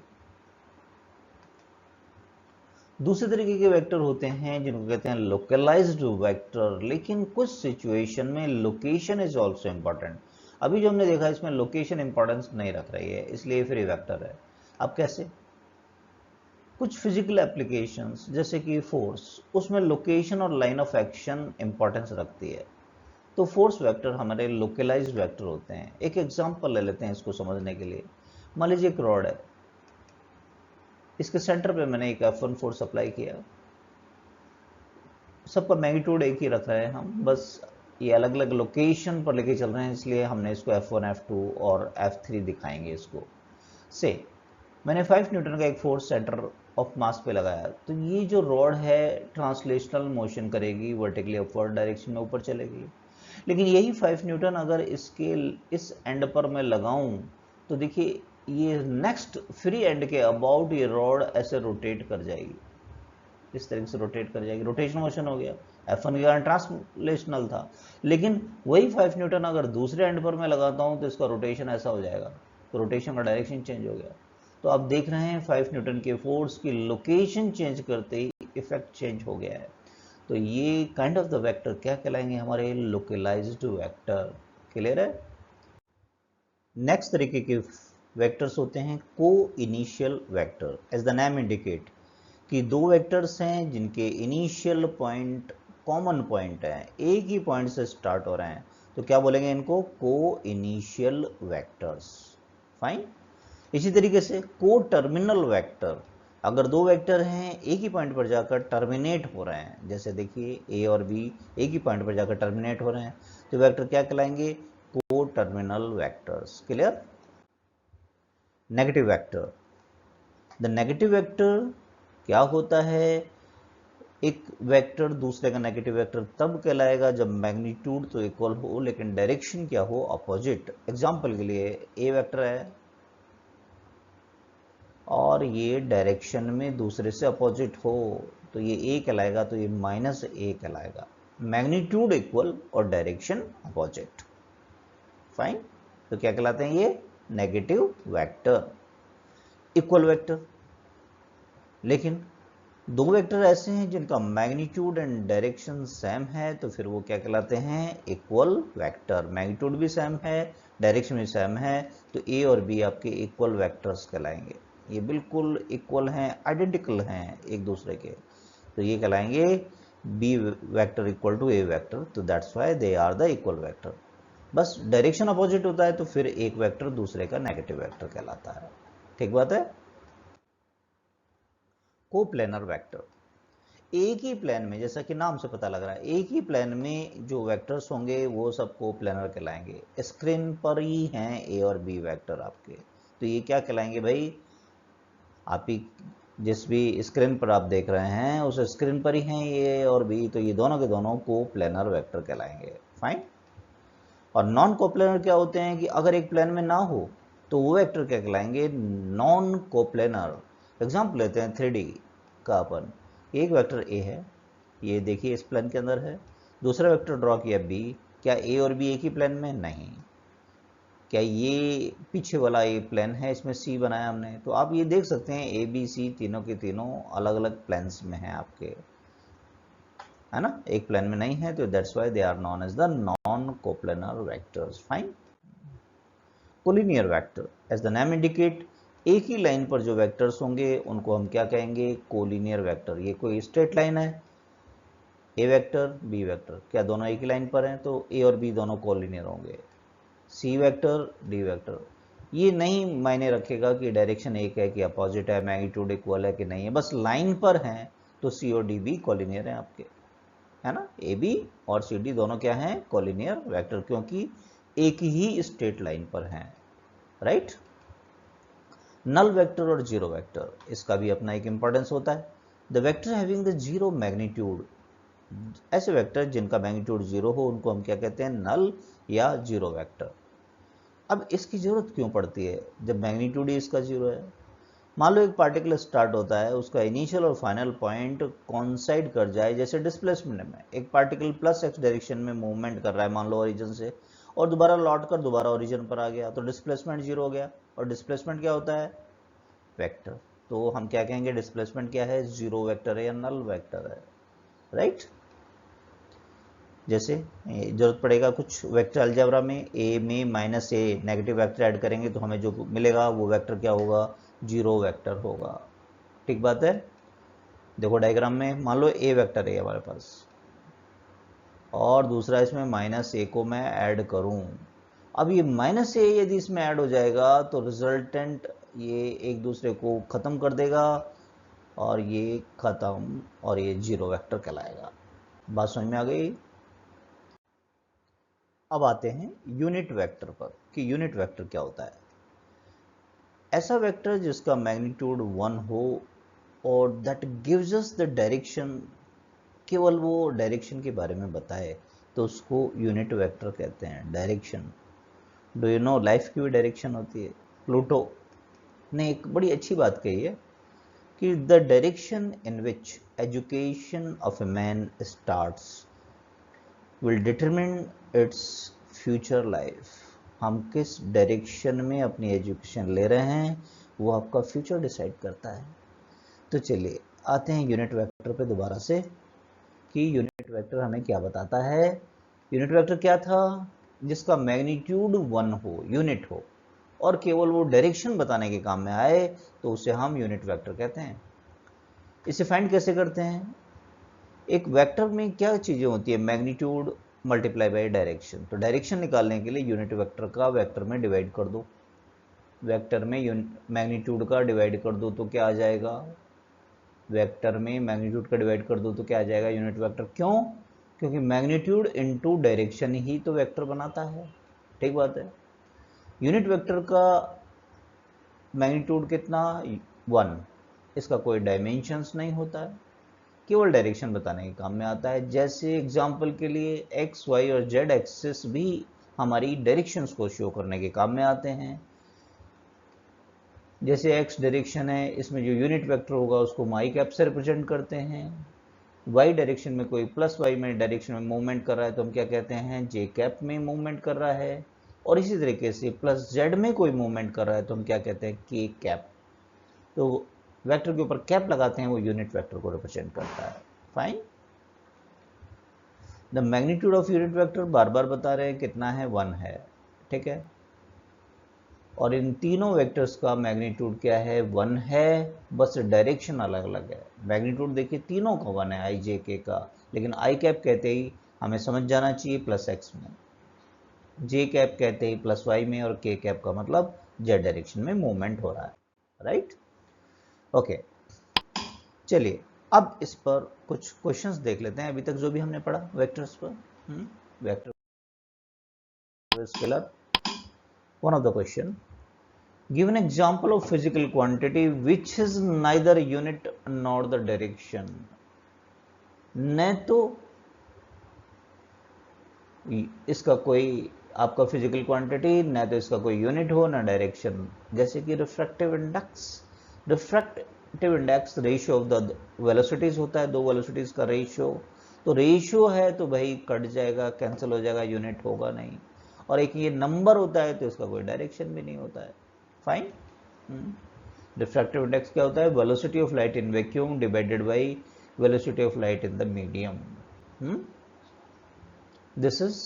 दूसरे तरीके के वेक्टर होते हैं जिनको कहते हैं लोकलाइज्ड वेक्टर, लेकिन कुछ सिचुएशन में लोकेशन इज आल्सो इंपॉर्टेंट। अभी जो हमने देखा इसमें लोकेशन इंपॉर्टेंस नहीं रख रही है, इसलिए फ्री वेक्टर है। अब कैसे, कुछ फिजिकल एप्लीकेशंस जैसे कि फोर्स, उसमें लोकेशन और लाइन ऑफ एक्शन इंपॉर्टेंस रखती है, तो फोर्स वेक्टर हमारे लोकलाइज्ड वेक्टर होते हैं। एक एग्जांपल ले लेते हैं इसको समझने के लिए। मान लीजिए एक रॉड है, इसके सेंटर पे मैंने एक F1 फोर्स अप्लाई किया, सबका मैग्नीट्यूड एक ही रख रहे हैं हम, बस ये अलग अलग लोकेशन पर लेके चल रहे हैं, इसलिए हमने इसको F1 F2 और F3 दिखाएंगे इसको। से मैंने 5 न्यूटन का एक फोर्स सेंटर ऑफ मास पे लगाया, तो ये जो रॉड है ट्रांसलेशनल मोशन करेगी, वर्टिकली अपवर्ड डायरेक्शन में ऊपर चलेगी। लेकिन यही 5 न्यूटन अगर इसके इस एंड पर मैं लगाऊं तो देखिए ये नेक्स्ट फ्री एंड के अबाउट ये रॉड ऐसे रोटेट कर जाएगी, इस तरीके से रोटेट कर जाएगी, रोटेशन मोशन हो गया। F1 के कारण ट्रांसलेशनल था, लेकिन वही 5 न्यूटन अगर दूसरे एंड पर मैं लगाता हूं तो इसका रोटेशन ऐसा हो जाएगा, तो रोटेशन का डायरेक्शन चेंज हो गया। तो आप देख रहे हैं 5 न्यूटन के फोर्स की लोकेशन चेंज करते ही इफेक्ट चेंज हो गया है। तो ये काइंड ऑफ द वेक्टर क्या कहलाएंगे, हमारे लोकलाइज्ड वेक्टर। क्लियर है। नेक्स्ट तरीके के वेक्टर्स होते हैं को initial vector. As the name indicate कि दो वेक्टर्स हैं जिनके इनिशियल पॉइंट कॉमन पॉइंट है, एक ही पॉइंट से स्टार्ट हो रहे हैं, तो क्या बोलेंगे इनको, को इनिशियल वेक्टर्स। फाइन, इसी तरीके से को टर्मिनल वेक्टर, अगर दो वेक्टर हैं एक ही पॉइंट पर जाकर टर्मिनेट हो रहे हैं, जैसे देखिए ए और बी एक ही पॉइंट पर जाकर टर्मिनेट हो रहे हैं, तो वेक्टर क्या कहलाएंगे, को terminal vectors. Clear. Negative vector, the negative vector क्या होता है, एक वेक्टर दूसरे का नेगेटिव वेक्टर तब कहलाएगा जब मैग्नीट्यूड तो इक्वल हो लेकिन डायरेक्शन क्या हो, अपोजिट। एग्जांपल के लिए ए वेक्टर है और ये डायरेक्शन में दूसरे से अपोजिट हो तो ये ए कहलाएगा, तो ये माइनस ए कहलाएगा। मैग्नीट्यूड इक्वल और डायरेक्शन अपोजिट, फाइन। तो क्या कहलाते हैं ये, नेगेटिव वेक्टर। इक्वल वेक्टर, लेकिन दो वेक्टर ऐसे हैं जिनका मैग्नीट्यूड एंड डायरेक्शन सेम है तो फिर वो क्या कहलाते हैं, इक्वल वेक्टर। मैग्नीट्यूड भी सेम है, डायरेक्शन भी सेम है, तो ए और बी आपके इक्वल वेक्टर्स कहलाएंगे। ये बिल्कुल इक्वल हैं, आइडेंटिकल हैं एक दूसरे के, तो ये कहलाएंगे B vector equal to A vector, तो that's why they are the equal vector. बस डायरेक्शन अपोजिट होता है तो फिर एक वेक्टर दूसरे का नेगेटिव वेक्टर कहलाता है। ठीक बात है। कोप्लेनर वेक्टर, एक ही प्लेन में, जैसा कि नाम से पता लग रहा है, एक ही प्लेन में जो वेक्टर्स होंगे वो सब कोप्लेनर कहलाएंगे। स्क्रीन पर ही हैं ए और बी वेक्टर आपके, तो ये क्या कहलाएंगे भाई, आप ही जिस भी स्क्रीन पर आप देख रहे हैं उस स्क्रीन पर ही हैं ए और बी, तो ये दोनों के दोनों कोप्लेनर वेक्टर कहलाएंगे, फाइन। और नॉन कोप्लेनर क्या होते हैं कि अगर एक प्लेन में ना हो तो वो वेक्टर क्या कहलाएंगे, नॉन कोप्लेनर। एग्जाम्पल लेते हैं 3D का अपन, एक वेक्टर ए है, ये देखिए इस प्लेन के अंदर है, दूसरा वेक्टर ड्रॉ किया बी, क्या ए और बी एक ही प्लेन में, नहीं। क्या ये पीछे वाला ए प्लेन है, इसमें सी बनाया हमने, तो आप ये देख सकते हैं ए बी सी तीनों के तीनों अलग अलग प्लेन्स में हैं आपके, है ना, एक प्लेन में नहीं है, तो that's why they are known as the non coplanar vectors, fine. Collinear vector, as the name indicate, एक ही लाइन पर जो वेक्टर्स होंगे उनको हम क्या कहेंगे, कोलिनियर वेक्टर। ये कोई स्ट्रेट लाइन है, ए वेक्टर बी वेक्टर, क्या दोनों एक ही लाइन पर हैं, तो ए और बी दोनों कोलिनियर होंगे। सी वेक्टर डी वेक्टर, ये नहीं मायने रखेगा कि डायरेक्शन एक है कि अपोजिट है, मैग्नीट्यूड इक्वल है कि नहीं है, बस लाइन पर हैं तो सी और डी भी कोलिनियर हैं आपके, है ना। ए बी और सी डी दोनों क्या हैं, कोलिनियर वेक्टर, क्योंकि एक ही स्ट्रेट लाइन पर हैं, राइट। नल वेक्टर और जीरो वेक्टर, इसका भी अपना एक इंपॉर्टेंस होता है। The vector having the zero magnitude, ऐसे वेक्टर जिनका मैग्नीट्यूड जीरो हो उनको हम क्या कहते हैं, नल या जीरो वेक्टर। अब इसकी जरूरत क्यों पड़ती है जब मैग्नीट्यूड ही इसका जीरो है। मान लो एक पार्टिकल स्टार्ट होता है, उसका इनिशियल और फाइनल पॉइंट कॉन्साइड कर जाए, जैसे डिस्प्लेसमेंट में एक पार्टिकल प्लस एक्स डायरेक्शन में मूवमेंट कर रहा है मान लो ओरिजिन से, और दोबारा लौट कर दोबारा ओरिजिन पर आ गया, तो डिस्प्लेसमेंट जीरो हो गया। और डिस्प्लेसमेंट क्या होता है, वेक्टर, तो हम क्या कहेंगे, डिस्प्लेसमेंट क्या है, जीरो वेक्टर है या नल वेक्टर है, राइट। जैसे जरूरत पड़ेगा कुछ वेक्टर अलजेब्रा में, ए में माइनस ए नेगेटिव वेक्टर ऐड करेंगे तो हमें जो मिलेगा वो वेक्टर क्या होगा, जीरो वेक्टर होगा। ठीक बात है। देखो डायग्राम में मान लो ए वेक्टर है हमारे पास, और दूसरा इसमें माइनस ए को मैं ऐड करूं। अब ये माइनस ए यदि इसमें ऐड हो जाएगा तो रिजल्टेंट ये एक दूसरे को खत्म कर देगा, और ये खत्म, और ये जीरो वेक्टर कहलाएगा। बात समझ में आ गई। अब आते हैं यूनिट वेक्टर पर कि यूनिट वेक्टर क्या होता है। ऐसा वेक्टर जिसका मैग्नीट्यूड 1 हो और that gives us the direction, केवल वो डायरेक्शन के बारे में बताए तो उसको यूनिट वेक्टर कहते हैं। Direction, do you know life की भी डायरेक्शन होती है। प्लूटो ने एक बड़ी अच्छी बात कही है कि the direction in which education of a man starts will determine its future life. हम किस डायरेक्शन में अपनी एजुकेशन ले रहे हैं वो आपका फ्यूचर डिसाइड करता है। तो चलिए आते हैं यूनिट वेक्टर पे दोबारा से कि यूनिट वेक्टर हमें क्या बताता है। यूनिट वेक्टर क्या था, जिसका मैग्नीट्यूड 1 हो, यूनिट हो, और केवल वो डायरेक्शन बताने के काम में आए तो उसे हम यूनिट वेक्टर कहते हैं। इसे फाइंड कैसे करते हैं, एक वेक्टर में क्या चीजें होती है, मैग्नीट्यूड मल्टीप्लाई बाय डायरेक्शन। तो डायरेक्शन निकालने के लिए यूनिट वेक्टर का वेक्टर में डिवाइड कर दो, वेक्टर में मैग्नीट्यूड का डिवाइड कर दो तो क्या आ जाएगा, वेक्टर में मैग्नीट्यूड का डिवाइड कर दो तो क्या आ जाएगा, यूनिट वेक्टर। क्यों, क्योंकि मैग्नीट्यूड इनटू डायरेक्शन ही तो वेक्टर बनाता है। ठीक बात है। यूनिट वेक्टर का मैग्नीट्यूड कितना, 1, इसका कोई डायमेंशंस नहीं होता है, केवल डायरेक्शन बताने के काम में आता है। जैसे एग्जांपल के लिए एक्स वाई और जेड एक्सिस भी हमारी डायरेक्शंस को शो करने के काम में आते हैं। जैसे एक्स डायरेक्शन है, इसमें जो यूनिट वेक्टर होगा उसको हम आई कैप से रिप्रेजेंट करते हैं। वाई डायरेक्शन में कोई प्लस वाई में डायरेक्शन में मूवमेंट कर रहा है तो हम क्या कहते हैं, जे कैप में मूवमेंट कर रहा है। और इसी तरीके से प्लस जेड में कोई मूवमेंट कर रहा है तो हम क्या कहते हैं, के कैप। तो वेक्टर के ऊपर कैप लगाते हैं, वो यूनिट वेक्टर को रिप्रेजेंट करता है। Fine. The magnitude of unit vector बार बार बता रहे हैं कितना है, 1 है, ठीक है। और इन तीनों वेक्टर्स का मैग्नीट्यूड क्या है, 1 है, बस डायरेक्शन अलग अलग है। मैग्नीट्यूड देखिए तीनों का 1 है, आई जे के का, लेकिन आई कैप कहते ही हमें समझ जाना चाहिए प्लस एक्स में, जे कैप कहते ही प्लस वाई में, और के कैप का मतलब जेड डायरेक्शन में मूवमेंट हो रहा है, राइट। ओके, चलिए अब इस पर कुछ क्वेश्चंस देख लेते हैं, अभी तक जो भी हमने पढ़ा वेक्टर्स पर। Vector scalar, one of the question, give an example of physical quantity which is neither unit nor the direction। न तो इसका कोई आपका फिजिकल क्वांटिटी, न तो इसका कोई यूनिट हो, ना डायरेक्शन। जैसे कि refractive index, refractive index ratio of the velocities होता है, दो वेलोसिटीज का रेशियो। तो रेशियो है तो भाई कट जाएगा, कैंसिल हो जाएगा, यूनिट होगा नहीं। और एक ये नंबर होता है तो इसका कोई डायरेक्शन भी नहीं होता है। फाइन। रिफ्रैक्टिव इंडेक्स क्या होता है, velocity of light in vacuum divided by velocity of light in the medium. This is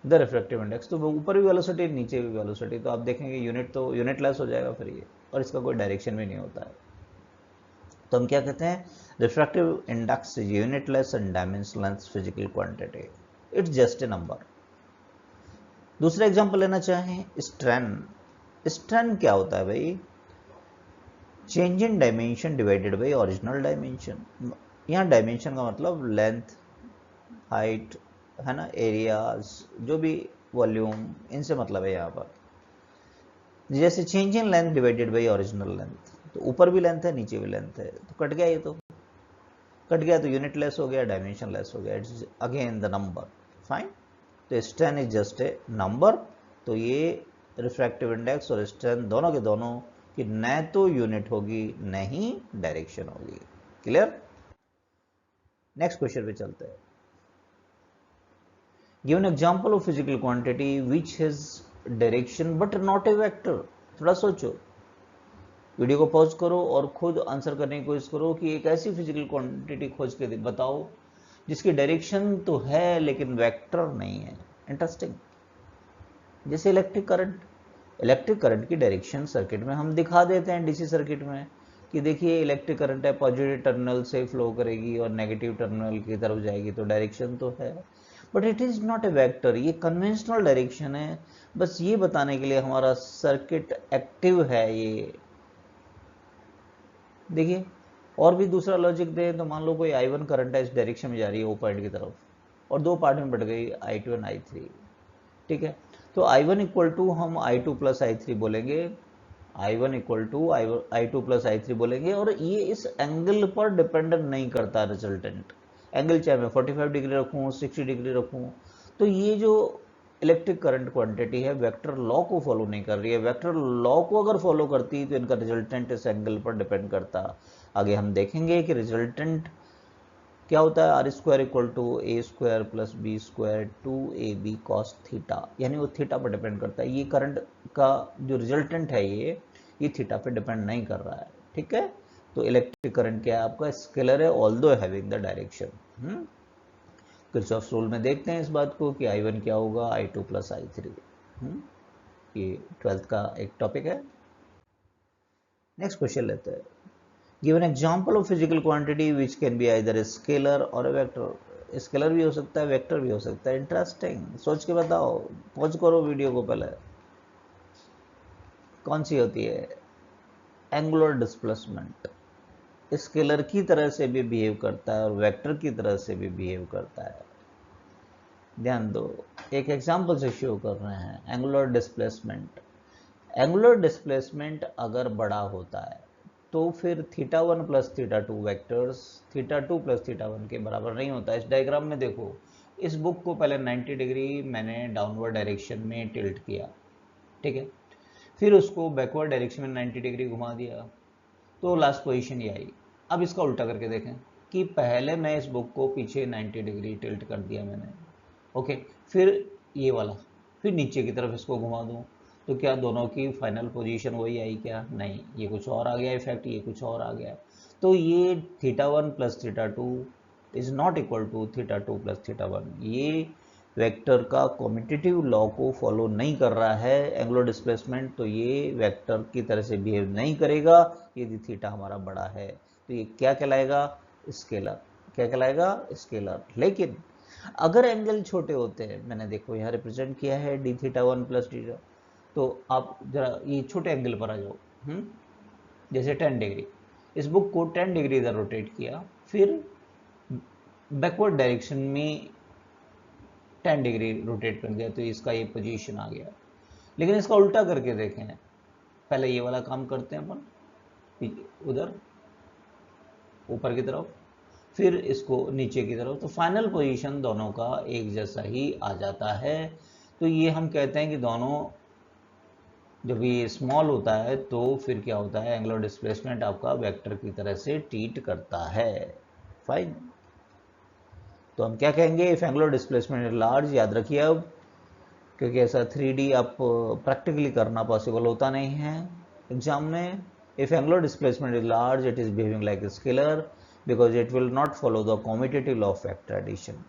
the refractive index. तो ऊपर भी वेलोसिटी, नीचे भी वेलोसिटी, तो आप देखेंगे यूनिट तो यूनिटलेस हो जाएगा फिर ये, और इसका कोई डायरेक्शन भी नहीं होता है। तो हम क्या कहते हैं, refractive index is unitless and dimensionless physical quantity, it's just a number. दूसरा एग्जांपल लेना चाहें, स्ट्रेन। स्ट्रेन क्या होता है भाई, change in dimension divided by original dimension. यहाँ डायमेंशन का मतलब लेंथ, हाइट है ना, एरियाज, जो भी वॉल्यूम, इनसे मतलब है यहाँ पर। जैसे change in length divided by original length, तो ऊपर भी लेंथ है नीचे भी लेंथ है, तो कट गया, ये तो कट गया, तो यूनिट लेस हो गया, डायमेंशन लेस हो गया, it's again the number. Fine. तो strain is just a number. तो ये रिफ्रैक्टिव इंडेक्स और स्ट्रेन दोनों के दोनों कि न तो यूनिट होगी न ही डायरेक्शन होगी। क्लियर। नेक्स्ट क्वेश्चन पे चलते हैं। Give an example of physical quantity which has direction but not a vector. थोड़ा सोचो, वीडियो को पॉज करो और खुद आंसर करने की कोशिश करो कि एक ऐसी फिजिकल क्वांटिटी खोज के बताओ जिसकी डायरेक्शन तो है लेकिन वेक्टर नहीं है। इंटरेस्टिंग। जैसे इलेक्ट्रिक करंट, इलेक्ट्रिक करंट की डायरेक्शन सर्किट में हम दिखा देते हैं डीसी सर्किट में कि देखिए इलेक्ट्रिक करंट है, पॉजिटिव टर्मिनल से फ्लो करेगी और नेगेटिव टर्मिनल की तरफ जाएगी, तो डायरेक्शन तो है, but it is not a vector. ये कन्वेंशनल डायरेक्शन है, बस ये बताने के लिए हमारा सर्किट एक्टिव है। ये देखिए, और भी दूसरा लॉजिक दे तो मान लो कोई I1 करंट है, इस डायरेक्शन में जा रही है ओ पॉइंट की तरफ, और दो पार्ट में बढ़ गई I2 और I3, ठीक है। तो I1 इक्वल टू हम I2 प्लस I3 बोलेंगे, I1 equal to I2 plus I3 बोलेंगे, और ये इस एंगल पर डिपेंडेंट नहीं करता रिजल्टेंट एंगल, चाहे मैं 45 डिग्री रखूँ, 60 डिग्री रखूँ। तो ये जो इलेक्ट्रिक करंट क्वांटिटी है वेक्टर लॉ को फॉलो नहीं कर रही है। वेक्टर लॉ को अगर फॉलो करती तो इनका रिजल्टेंट इस एंगल पर डिपेंड करता। आगे हम देखेंगे कि रिजल्टेंट क्या होता है, R square equal to A square plus B square 2ab cos theta, यानी वो थीटा पर डिपेंड करता है। ये करंट का जो रिजल्टेंट है ये थीटा पे डिपेंड नहीं कर रहा है, ठीक है। तो इलेक्ट्रिक करंट क्या है आपका, स्केलर है although having the direction. Kirchhoff's rule में देखते हैं इस बात को कि I1 क्या होगा, I2 प्लस I3। ये 12th का एक टॉपिक है। नेक्स्ट क्वेश्चन लेते हैं। Give an example of physical quantity which can be either a scalar और ए वेक्टर। स्केलर भी हो सकता है, वेक्टर भी हो सकता है। इंटरेस्टिंग, सोच के बताओ, पॉज करो वीडियो को पहले। कौन सी होती है, एंगुलर डिस्प्लेसमेंट। स्केलर की तरह से भी बिहेव करता है और वेक्टर की तरह से भी बिहेव करता है। ध्यान दो, एक एग्जांपल से शो कर रहे हैं। एंगुलर डिस्प्लेसमेंट, एंगुलर डिस्प्लेसमेंट अगर बड़ा होता है तो फिर θ1 प्लस θ2 वेक्टर्स θ2 प्लस θ1 के बराबर नहीं होता। इस डायग्राम में देखो, इस बुक को पहले 90 डिग्री मैंने डाउनवर्ड डायरेक्शन में टिल्ट किया, ठीक है, फिर उसको बैकवर्ड डायरेक्शन में 90 डिग्री घुमा दिया, तो लास्ट पोजीशन ये आई। अब इसका उल्टा करके देखें कि पहले मैं इस बुक को पीछे 90 डिग्री टिल्ट कर दिया मैंने, ओके, फिर ये वाला, फिर नीचे की तरफ इसको घुमा दूँ, तो क्या दोनों की फाइनल पोजीशन वही आई क्या? नहीं, ये कुछ और आ गया इफेक्ट, ये कुछ और आ गया। तो ये θ1 plus θ2 is not equal to θ2 plus θ1। ये वेक्टर का कॉम्यूटेटिव लॉ को फॉलो नहीं कर रहा है एंगुलर डिस्प्लेसमेंट, तो ये वेक्टर की तरह से बिहेव नहीं करेगा यदि थीटा हमारा बड़ा है। तो ये क्या कहलाएगा? स्केलर। क्या कहलाएगा? स्केलर। लेकिन अगर एंगल छोटे होते हैं, मैंने देखो यहाँ रिप्रेजेंट किया है d θ1 प्लस d, तो आप जरा ये छोटे एंगल पर आ जाओ, जैसे 10 डिग्री, इस बुक को 10 डिग्री इधर रोटेट किया, फिर बैकवर्ड डायरेक्शन में 10 डिग्री रोटेट कर दिया, तो इसका ये पोजीशन आ गया। लेकिन इसका उल्टा करके देखें, पहले ये वाला काम करते हैं अपन, उधर ऊपर की तरफ, फिर इसको नीचे की तरफ, तो फाइनल पोजीशन दोनों का एक जैसा ही आ जाता है। तो ये हम कहते हैं कि दोनों जब ये स्मॉल होता है तो फिर क्या होता है, एंगुलर डिस्प्लेसमेंट आपका वेक्टर की तरह से ट्रीट करता है। फाइन। तो हम क्या कहेंगे? If angular displacement is large, याद रखिए अब, क्योंकि ऐसा 3D आप प्रैक्टिकली करना पॉसिबल होता नहीं है एग्जाम में। If angular displacement is large, it is behaving like a scalar because it will not follow the commutative law of vector addition,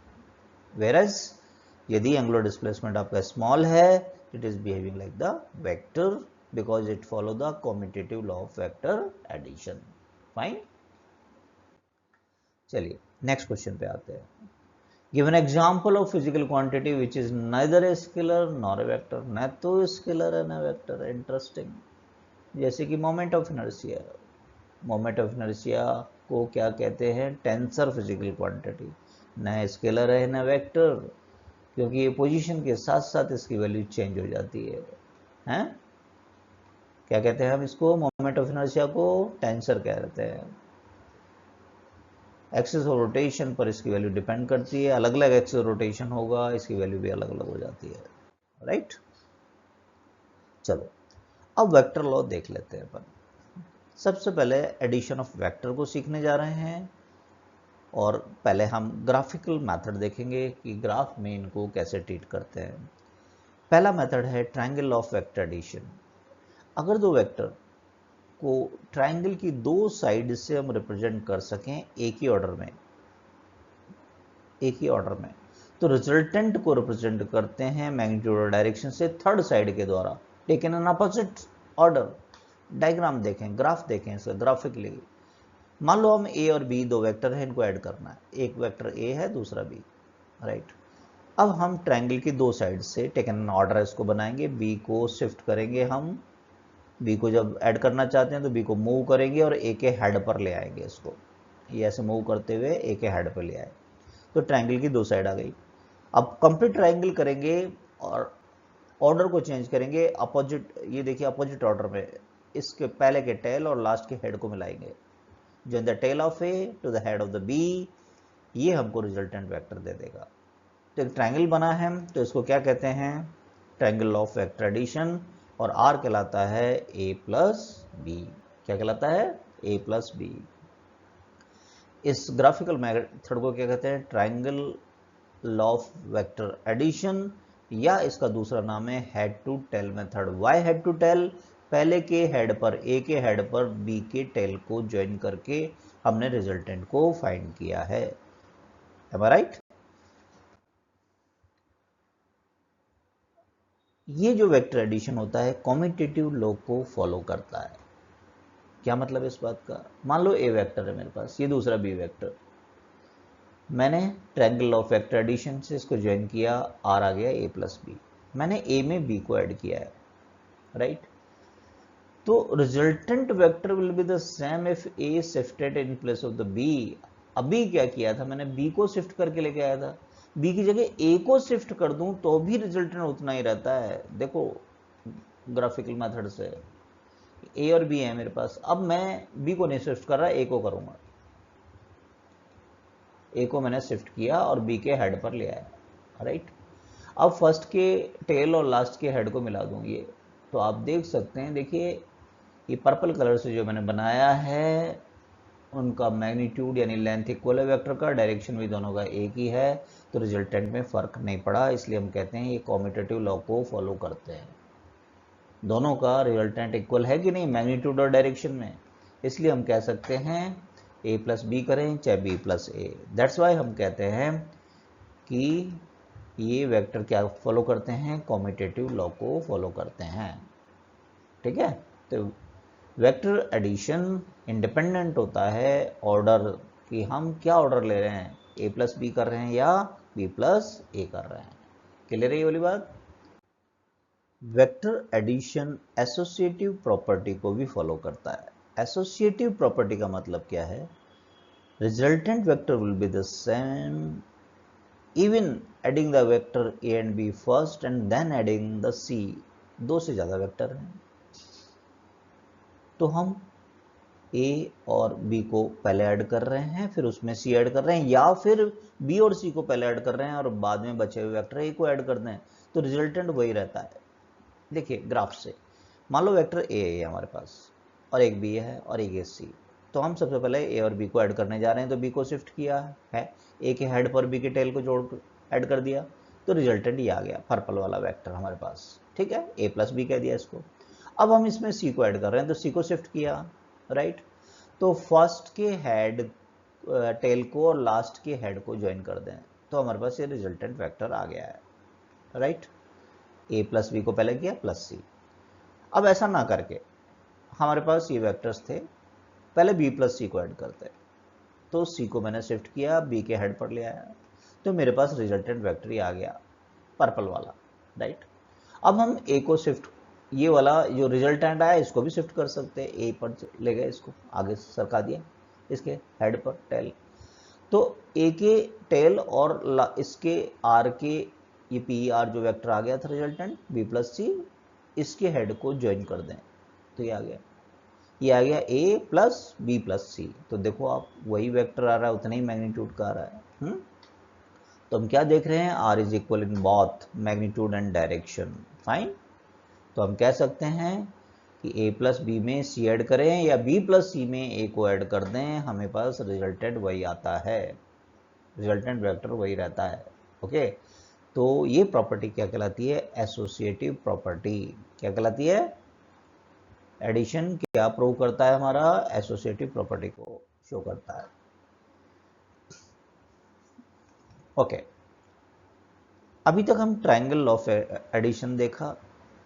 whereas यदि एंगुलर डिस्प्लेसमेंट आपका स्मॉल है, it is behaving like the vector because it follow the commutative law of vector addition. Fine. चलिए next question पे आते हैं। Give an example of physical quantity which is neither a scalar nor a vector. न तो scalar है न vector. Interesting. जैसे कि moment of inertia. Moment of inertia को क्या कहते हैं? Tensor physical quantity. न स्केलर है न वेक्टर, क्योंकि ये पोजीशन के साथ साथ इसकी वैल्यू चेंज हो जाती है। हैं? क्या कहते हैं हम इसको? मोमेंट ऑफ इनर्शिया को टेंसर कहते हैं। एक्सिस ऑफ रोटेशन पर इसकी वैल्यू डिपेंड करती है, अलग अलग एक्सिस ऑफ रोटेशन होगा, इसकी वैल्यू भी अलग अलग हो जाती है। राइट। चलो अब वेक्टर लॉ देख लेते हैं अपन। सबसे पहले एडिशन ऑफ वेक्टर को सीखने जा रहे हैं, और पहले हम ग्राफिकल मेथड देखेंगे कि ग्राफ में इनको कैसे ट्रीट करते हैं। पहला मेथड है ट्रायंगल ऑफ वेक्टर एडिशन। अगर दो वेक्टर को ट्रायंगल की दो साइड से हम रिप्रेजेंट कर सकें एक ही ऑर्डर में, तो रिजल्टेंट को रिप्रेजेंट करते हैं मैग्नीट्यूड और डायरेक्शन से थर्ड साइड के द्वारा, taken in opposite order. Diagram देखें, ग्राफ देखें इसका ग्राफिकली। मान लो हम ए और बी दो वेक्टर है, इनको ऐड करना है। एक वेक्टर ए है, दूसरा बी, राइट। अब हम ट्रायंगल की दो साइड से टेकन इन ऑर्डर इसको बनाएंगे। बी को शिफ्ट करेंगे हम, बी को जब ऐड करना चाहते हैं तो बी को मूव करेंगे और ए के हेड पर ले आएंगे इसको। ये ऐसे मूव करते हुए ए के हेड पर ले आए, तो ट्रायंगल की दो साइड आ गई। अब कंप्लीट ट्रायंगल करेंगे और ऑर्डर को चेंज करेंगे अपोजिट। ये देखिए अपोजिट ऑर्डर में इसके पहले के टेल और लास्ट के हेड को मिलाएंगे, join the tail of A to the head of the B, ये हमको रिजल्टेंट वेक्टर दे देगा। तो एक ट्रायंगल बना है, तो इसको क्या कहते हैं? ट्रायंगल ऑफ वेक्टर एडिशन, और आर कहलाता है ए प्लस बी। क्या कहलाता है? A plus B. इस ग्राफिकल मेथड को क्या कहते हैं? ट्रायंगल ऑफ वेक्टर एडिशन, या इसका दूसरा नाम है head to tail method. Why head to tail? पहले के हेड पर, ए के हेड पर बी के टेल को ज्वाइन करके हमने रिजल्टेंट को फाइंड किया है। Am I right? ये जो वेक्टर एडिशन होता है कॉम्यूटेटिव लॉ को फॉलो करता है। क्या मतलब इस बात का? मान लो ए वेक्टर है मेरे पास, ये दूसरा बी वेक्टर, मैंने ट्रायंगल ऑफ वेक्टर एडिशन से इसको ज्वाइन किया, आर आ गया ए प्लस बी। मैंने ए में बी को ऐड किया है, राइट। तो resultant vector will be the same if A shifted in place of the B. अभी क्या किया था मैंने? बी को शिफ्ट करके लेके आया था, बी की जगह ए को शिफ्ट कर दूं तो भी रिजल्टेंट उतना ही रहता है। देखो ग्राफिकल मेथड से, ए और बी है मेरे पास। अब मैं बी को नहीं शिफ्ट कर रहा, ए को करूंगा। ए को मैंने शिफ्ट किया और बी के हेड पर ले आया, राइट। अब फर्स्ट के टेल और लास्ट के हेड को मिला दूं ये, तो आप देख सकते हैं, देखिए ये पर्पल कलर से जो मैंने बनाया है उनका मैग्नीट्यूड यानी लेंथ इक्वल है वेक्टर का, डायरेक्शन भी दोनों का एक ही है, तो रिजल्टेंट में फर्क नहीं पड़ा, इसलिए हम कहते हैं ये कॉम्यूटेटिव लॉ को फॉलो करते हैं। दोनों का रिजल्टेंट इक्वल है कि नहीं मैग्नीट्यूड और डायरेक्शन में, इसलिए हम कह सकते हैं ए प्लस बी करें चाहे B plus A. That's why हम कहते हैं कि ये वेक्टर क्या फॉलो करते हैं, कॉम्यूटेटिव लॉ को फॉलो करते हैं, ठीक है। तो वेक्टर एडिशन इंडिपेंडेंट होता है ऑर्डर, कि हम क्या ऑर्डर ले रहे हैं, ए प्लस बी कर रहे हैं या बी प्लस ए कर रहे हैं। क्लियर है ये वाली बात। वेक्टर एडिशन एसोसिएटिव प्रॉपर्टी को भी फॉलो करता है। एसोसिएटिव प्रॉपर्टी का मतलब क्या है, resultant vector will be the same even adding the vector A and B first and then adding the C. दो से ज्यादा वेक्टर हैं तो हम ए और बी को पहले ऐड कर रहे हैं, फिर उसमें सी ऐड कर रहे हैं, या फिर बी और सी को पहले ऐड कर रहे हैं और बाद में बचे हुए वेक्टर ए को ऐड कर दें, तो रिजल्टेंट वही रहता है। देखिए ग्राफ से मान लो वेक्टर ए है हमारे पास और एक बी है और एक ए सी, तो हम सबसे पहले ए और बी को ऐड करने जा रहे हैं, तो बी को शिफ्ट किया है, ए के हेड पर बी के टेल को जोड़ ऐड कर दिया, तो रिजल्टेंट ये आ गया पर्पल वाला वेक्टर हमारे पास, ठीक है, ए प्लस बी कह दिया इसको। अब हम इसमें सी को ऐड कर रहे हैं, तो सी को शिफ्ट किया, राइट। तो फर्स्ट के हेड टेल को और लास्ट के हेड को ज्वाइन कर दें, तो हमारे पास ये रिजल्टेंट वेक्टर आ गया है, राइट। ए प्लस बी को पहले किया प्लस सी। अब ऐसा ना करके हमारे पास ये वेक्टर्स थे, पहले बी प्लस सी को ऐड करते, तो सी को मैंने शिफ्ट किया, बी के हेड पर ले आया, तो मेरे पास रिजल्टेंट वेक्टर ही आ गया पर्पल वाला, राइट। अब हम ए को शिफ्ट, ये वाला जो रिजल्टेंट आया इसको भी शिफ्ट कर सकते हैं, ए पर ले गए, इसको आगे सरका दिया इसके हेड पर टेल, तो ए के टेल और इसके आर के ये पी आर जो वेक्टर आ गया था रिजल्टेंट बी प्लस सी, इसके हेड को ज्वाइन कर दें, तो ये आ गया, ये आ गया ए प्लस बी प्लस सी। तो देखो आप वही वेक्टर आ रहा है, उतना ही मैग्नीट्यूड का आ रहा है। तो हम क्या देख रहे हैं, R is equal in both magnitude and direction, fine. तो हम कह सकते हैं कि ए प्लस बी में सी ऐड करें या बी प्लस सी में ए को ऐड कर दें, हमें पास रिजल्टेंट वही आता है, रिजल्टेंट वेक्टर वही रहता है, ओके। तो ये प्रॉपर्टी क्या कहलाती है, एसोसिएटिव प्रॉपर्टी। क्या कहलाती है, एडिशन क्या प्रूव करता है हमारा, एसोसिएटिव प्रॉपर्टी को शो करता है, ओके। अभी तक हम ट्रायंगल लॉ ऑफ एडिशन देखा,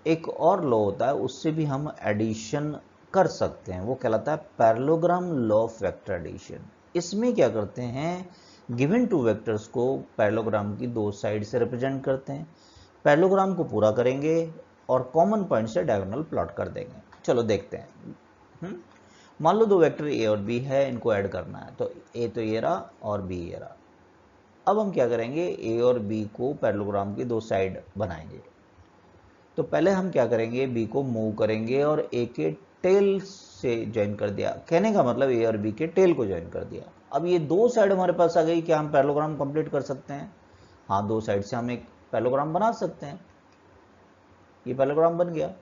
एक और लॉ होता है उससे भी हम एडिशन कर सकते हैं, वो कहलाता है parallelogram law of vector addition. इसमें क्या करते हैं, गिवन टू वेक्टर्स को पैरेललोग्राम की दो साइड से रिप्रेजेंट करते हैं, पैरेललोग्राम को पूरा करेंगे और कॉमन पॉइंट से डायगोनल प्लॉट कर देंगे। चलो देखते हैं। मान लो दो वेक्टर ए और बी है, इनको ऐड करना है, तो ए तो ये रहा और बी ये रहा। अब हम क्या करेंगे, ए और बी को पैरेललोग्राम की दो साइड बनाएंगे, तो पहले हम क्या करेंगे, बी को मूव करेंगे और ए के टेल से ज्वाइन कर दिया, कहने का मतलब ए और बी के टेल को ज्वाइन कर दिया। अब ये दो साइड हमारे पास आ गई, क्या हम पैरेललोग्राम कंप्लीट कर सकते हैं, हाँ, दो साइड से हम एक पैरेललोग्राम बना सकते हैं, ये पैरेललोग्राम बन गया।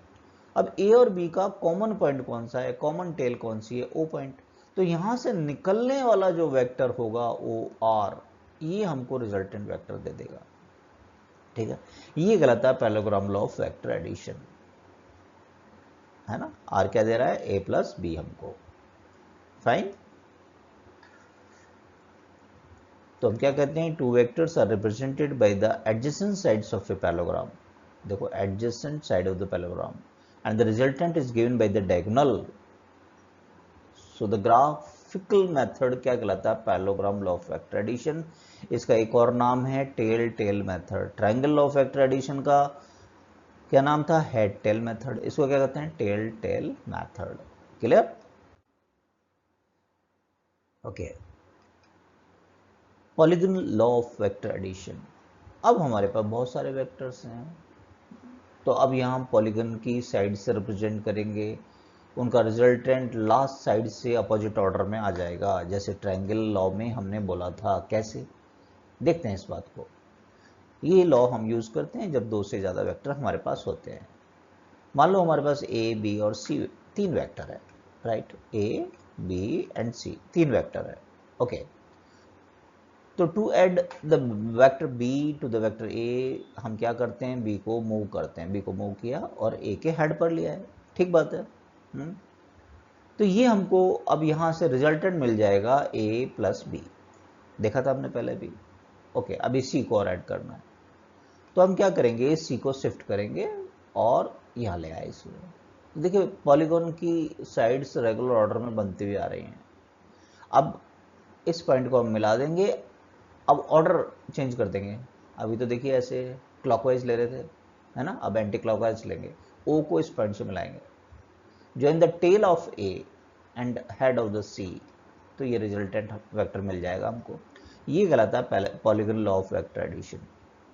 अब ए और बी का कॉमन पॉइंट कौन सा है, कॉमन टेल कौन सी है, ओ पॉइंट, तो यहां से निकलने वाला जो वेक्टर होगा ओ आर, ये हमको रिजल्टेंट वेक्टर दे देगा, ठीक है। ये कहलाता है parallelogram law of vector addition, है ना। आर क्या दे रहा है, ए प्लस बी हमको, फाइन। तो हम क्या कहते हैं, two vectors are represented by the adjacent sides of a parallelogram, देखो adjacent side of the parallelogram and the resultant is given by the diagonal. So the graphical method क्या कहलाता है, parallelogram law of vector addition. इसका एक और नाम है tail tail method. Triangle law of vector addition का क्या नाम था, हेड टेल मेथड, इसको क्या कहते हैं, tail tail method. Clear, okay. Polygon law of vector addition, अब हमारे पास बहुत सारे वेक्टर्स हैं, तो अब यहाँ हम पॉलीगन की साइड से रिप्रेजेंट करेंगे, उनका रिजल्टेंट लास्ट साइड से अपोजिट ऑर्डर में आ जाएगा, जैसे ट्रायंगल लॉ में हमने बोला था। कैसे, देखते हैं इस बात को। ये लॉ हम यूज करते हैं जब दो से ज़्यादा वेक्टर हमारे पास होते हैं। मान लो हमारे पास ए, बी और सी तीन वेक्टर है, right, A, B and C तीन वेक्टर है। ओके, तो to add the vector B to the vector A हम क्या करते हैं, बी को मूव करते हैं। बी को मूव किया और ए के हेड पर लिया है, ठीक बात है। तो ये हमको अब यहाँ से रिजल्टेंट मिल जाएगा ए प्लस बी, देखा था हमने पहले भी। ओके, अभी सी को और ऐड करना है, तो हम क्या करेंगे, सी को शिफ्ट करेंगे और यहाँ ले आए इसमें। तो देखिए पॉलीगॉन की साइड्स रेगुलर ऑर्डर में बनती हुई आ रही हैं। अब इस पॉइंट को हम मिला देंगे, अब ऑर्डर चेंज कर देंगे। अभी तो देखिए ऐसे क्लॉकवाइज ले रहे थे, है ना, अब एंटी क्लॉकवाइज लेंगे। ओ को इस पॉइंट से मिलाएंगे, join the tail of A and head of the C, तो ये रिजल्टेंट वेक्टर मिल जाएगा हमको। ये कहलाता है polygon law of vector addition.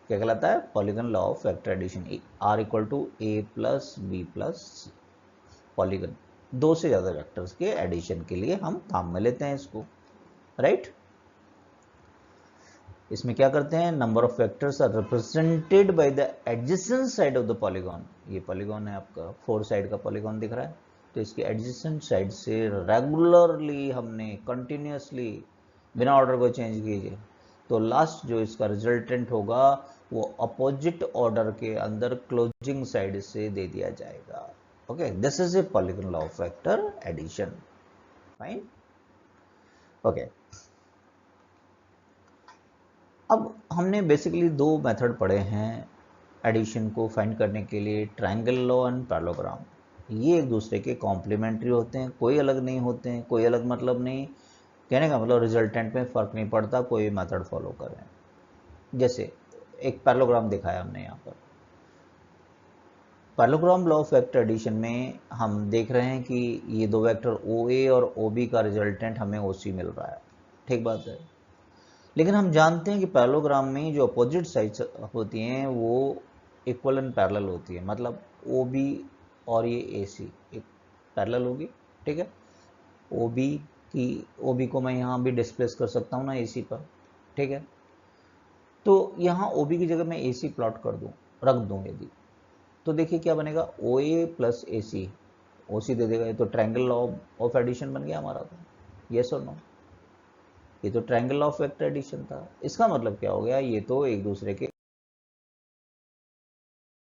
क्या कहलाता है, polygon law of vector addition. R equal to A plus B plus C, polygon दो से ज्यादा वेक्टर्स के एडिशन के लिए हम काम में लेते हैं इसको, राइट। इसमें क्या करते हैं, number of vectors are represented by the adjacent side of the polygon. ये पॉलीगॉन है आपका, फोर साइड का पॉलीगॉन दिख रहा है, तो इसके एडजेसेंट साइड से रेगुलरली हमने कंटिन्यूसली बिना ऑर्डर को चेंज कीजिए, तो लास्ट जो इसका रिजल्टेंट होगा वो अपोजिट ऑर्डर के अंदर क्लोजिंग साइड से दे दिया जाएगा। Okay, this is a polygon law of vector addition, fine. Okay, अब हमने बेसिकली दो मेथड पढ़े हैं एडिशन को फाइंड करने के लिए, ट्रायंगल लॉ एंड पैरेललोग्राम। ये एक दूसरे के कॉम्प्लीमेंट्री होते हैं, कोई अलग नहीं होते हैं, कोई अलग मतलब नहीं। कहने का मतलब रिजल्टेंट में फ़र्क नहीं पड़ता, कोई मेथड फॉलो करें। जैसे एक पैरेललोग्राम दिखाया हमने यहाँ पर, parallelogram law of vector addition में हम देख रहे हैं कि ये दो वेक्टर ओ ए और ओ बी का रिजल्टेंट हमें ओ सी मिल रहा है, ठीक बात है। लेकिन हम जानते हैं कि पैरेललोग्राम में जो अपोजिट साइड्स होती हैं वो इक्वल एंड पैरेलल होती है, मतलब ओ बी और ये ए सी एक पैरेलल होगी, ठीक है। ओ बी की, ओ बी को मैं यहाँ भी डिस्प्लेस कर सकता हूँ ना ए सी पर, ठीक है। तो यहाँ ओ बी की जगह मैं ए सी प्लॉट कर दूँ, रख दूँ यदि, तो देखिए क्या बनेगा, ओ ए प्लस ए सी, ओ सी दे देगा। ये तो ट्रायंगल लॉ ऑफ एडिशन बन गया हमारा, तो यस और नो, ये तो ट्रायंगल ऑफ वेक्टर एडिशन था। इसका मतलब क्या हो गया, ये तो एक दूसरे के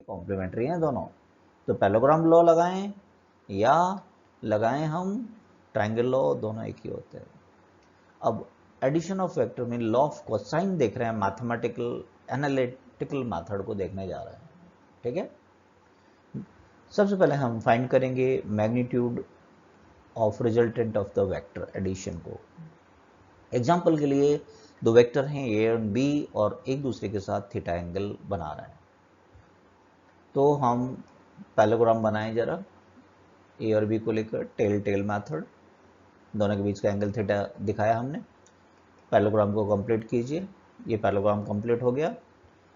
कॉम्प्लीमेंट्री हैं दोनों। तो पैरेललोग्राम लॉ लगाएं या लगाएं हम ट्रायंगल लॉ, दोनों एक ही होते हैं। अब एडिशन ऑफ वेक्टर में लॉ ऑफ कोसाइन देख रहे हैं, मैथमेटिकल एनालिटिकल मेथड को देखने जा रहे हैं, ठीक है। सबसे पहले हम फाइंड करेंगे magnitude of resultant of the vector addition को। एग्जाम्पल के लिए दो वेक्टर हैं ए और बी और एक दूसरे के साथ थीटा एंगल बना रहे हैं, तो हम पैरेललोग्राम बनाएं जरा ए और बी को लेकर, टेल टेल मेथड, दोनों के बीच का एंगल थीटा दिखाया हमने। पैरेललोग्राम को कंप्लीट कीजिए, ये पैरेललोग्राम कंप्लीट हो गया।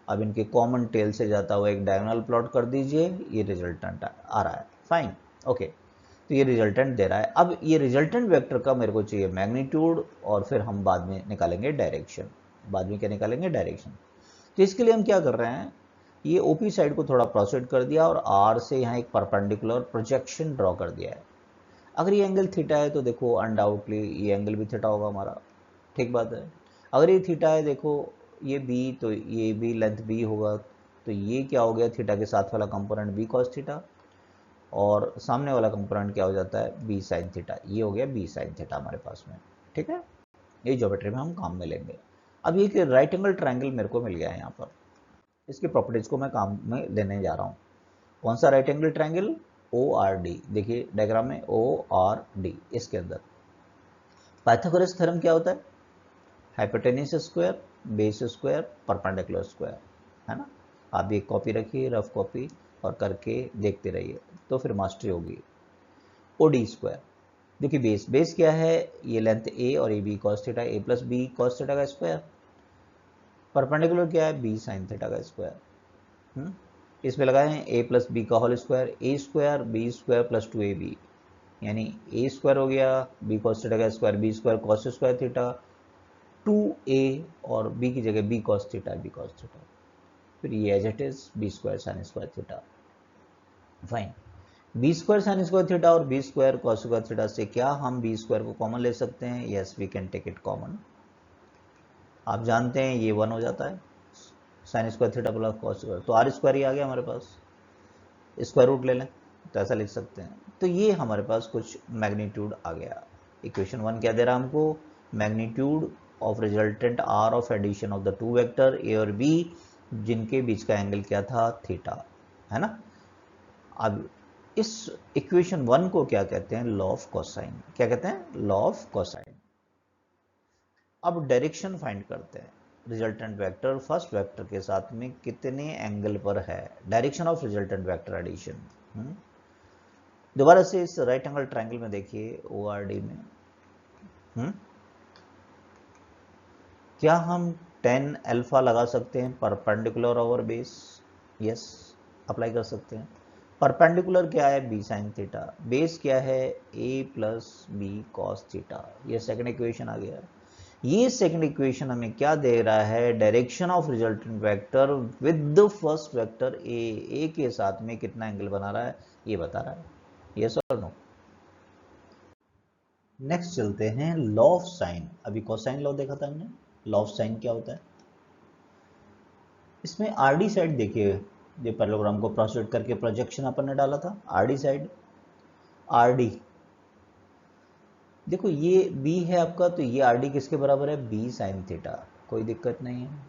अब इनके कॉमन टेल से जाता हुआ एक डायगोनल प्लॉट कर दीजिए, ये रिजल्टेंट आ रहा है, फाइन। ओके, तो ये रिजल्टेंट दे रहा है। अब ये रिजल्टेंट वेक्टर का मेरे को चाहिए मैग्नीट्यूड, और फिर हम बाद में निकालेंगे डायरेक्शन। बाद में क्या निकालेंगे, डायरेक्शन। तो इसके लिए हम क्या कर रहे हैं, ये ओपी साइड को थोड़ा प्रोसीड कर दिया और आर से यहाँ एक परपेंडिकुलर प्रोजेक्शन ड्रॉ कर दिया है। अगर ये एंगल थीटा है तो देखो अनडाउटली ये एंगल भी थीटा होगा हमारा, ठीक बात है। अगर ये थीटा है, देखो ये बी, तो ये भी लेंथ बी होगा, तो ये क्या हो गया, थीटा के साथ वाला कंपोनेंट बी कॉस थीटा, और सामने वाला कंपोनेंट क्या हो जाता है, बी साइन थीटा। ये हो गया बी साइन थीटा हमारे पास में, ठीक है। ये ज्योमेट्री में हम काम में लेंगे। अब ये कि राइट एंगल ट्रायंगल मेरे को मिल गया है यहाँ पर, इसकी प्रॉपर्टीज को मैं काम में लेने जा रहा हूँ। कौन सा right angle triangle, O R D, देखिए डायग्राम में ओ आर डी। इसके अंदर पाइथागोरस थ्योरम क्या होता है, hypotenuse square base square perpendicular square, है ना। आप भी एक कॉपी रखिए, रफ कॉपी, और करके देखते रहिए, तो फिर मास्टरी होगी। ओ डी स्क्वायर, देखिए बेस, बेस क्या है, ये लेंथ ए और A B cos theta, A plus B cos theta का स्क्वायर। परपेंडिकुलर क्या है, बी साइन थीटा का स्क्वायर। इसमें लगाए हैं ए प्लस बी का whole square, A square B square plus 2ab, यानी ए स्क्वायर हो गया बी कॉस थीटा का square B square cos square theta 2a और b की जगह b cos theta B cos theta, फिर ये as it is B square sine square theta. Fine, B square sine square theta और B square cos square theta से क्या हम B square को कॉमन ले सकते हैं? Yes, we can take it common. आप जानते हैं ये 1 हो जाता है, sine square theta plus cos square, तो आर स्क्वायर ही आ गया हमारे पास, स्क्वायर रूट ले लें तो ऐसा लिख सकते हैं। तो ये हमारे पास कुछ मैग्नीट्यूड आ गया। इक्वेशन 1 क्या दे रहा है हमको? Magnitude of resultant R of addition of the two vector A और बी जिनके बीच का एंगल क्या था? थीटा, है ना। अब इस इक्वेशन 1 को क्या कहते हैं? Law of cosine. क्या कहते हैं? Law of cosine. अब डायरेक्शन फाइंड करते हैं। रिजल्टेंट वेक्टर फर्स्ट वेक्टर के साथ में कितने एंगल पर है? Direction of resultant vector addition. दोबारा से इस राइट एंगल ट्रायंगल में देखिए ORD में, क्या हम tan अल्फा लगा सकते हैं perpendicular over base? Yes, apply कर सकते हैं। परपेंडिकुलर क्या है? b sin थीटा, बेस क्या है? a plus B cos theta. ये सेकंड इक्वेशन आ गया। ये सेकंड इक्वेशन हमें क्या दे रहा है? Direction of resultant vector with the first vector a के साथ में कितना एंगल बना रहा है ये बता रहा है। यस और नो? नेक्स्ट चलते हैं लॉ ऑफ साइन। अभी कोसाइन लॉ देखा था हमने, लॉ ऑफ साइन क्या होता है। इसमें आरडी साइड देखिए, ये पैरेललोग्राम को प्रोसीड करके प्रोजेक्शन अपन ने डाला था, आरडी साइड, आरडी देखो ये बी है आपका, तो ये आरडी किसके बराबर है? बी साइन थीटा, कोई दिक्कत नहीं है।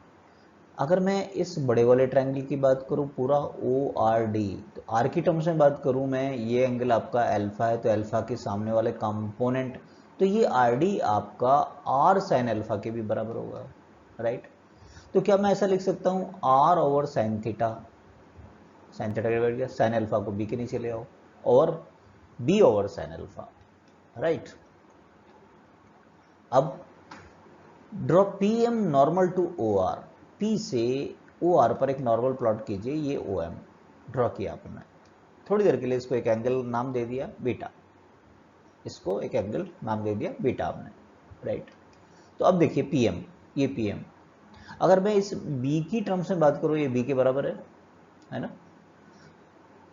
अगर मैं इस बड़े वाले ट्रायंगल की बात करूं पूरा ओ आर डी, तो आर की टर्म्स में बात करूं मैं, ये एंगल आपका अल्फा है, तो अल्फा के सामने वाले कंपोनेंट, तो ये आर डी आपका आर साइन अल्फा के भी बराबर होगा, राइट। तो क्या मैं ऐसा लिख सकता हूं R over sine theta, sine theta के बैठ गया, साइन अल्फा को बी के नीचे ले आओ, और B over sine alpha, right. अब draw P M normal to O R, P से ओ आर पर एक नॉर्मल प्लॉट कीजिए, ये ओ एम ड्रॉ किया आपने। थोड़ी देर के लिए इसको एक एंगल नाम दे दिया बीटा, इसको एक एंगल नाम दे दिया बीटा आपने, राइट। तो अब देखिए पी एम, ये पी एम, अगर मैं इस बी की टर्म्स में बात करूं, ये बी के बराबर है ना।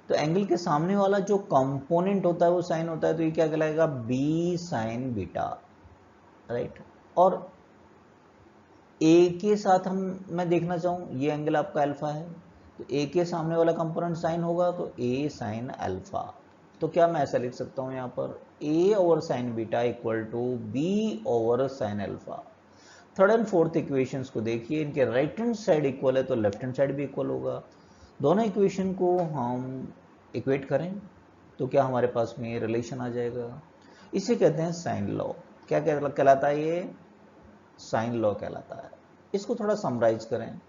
तो एंगल के सामने वाला जो कंपोनेंट होता है वो साइन होता है, तो ये क्या कहलाएगा? B sine beta, right. और ए के साथ हम, मैं देखना चाहूँ ये एंगल आपका अल्फा है, तो ए के सामने वाला कंपोनेंट साइन होगा, तो ए साइन अल्फा। तो क्या मैं ऐसा लिख सकता हूँ यहाँ पर A over sine beta equal to B over sine alpha. Third and fourth equations को देखिए, इनके राइट हैंड साइड इक्वल है तो लेफ्ट हैंड साइड भी इक्वल होगा। दोनों इक्वेशन को हम इक्वेट करें तो क्या हमारे पास में रिलेशन आ जाएगा? इसे कहते हैं साइन लॉ। क्या कहलाता है ये? साइन लॉ कहलाता है। इसको थोड़ा समराइज करें,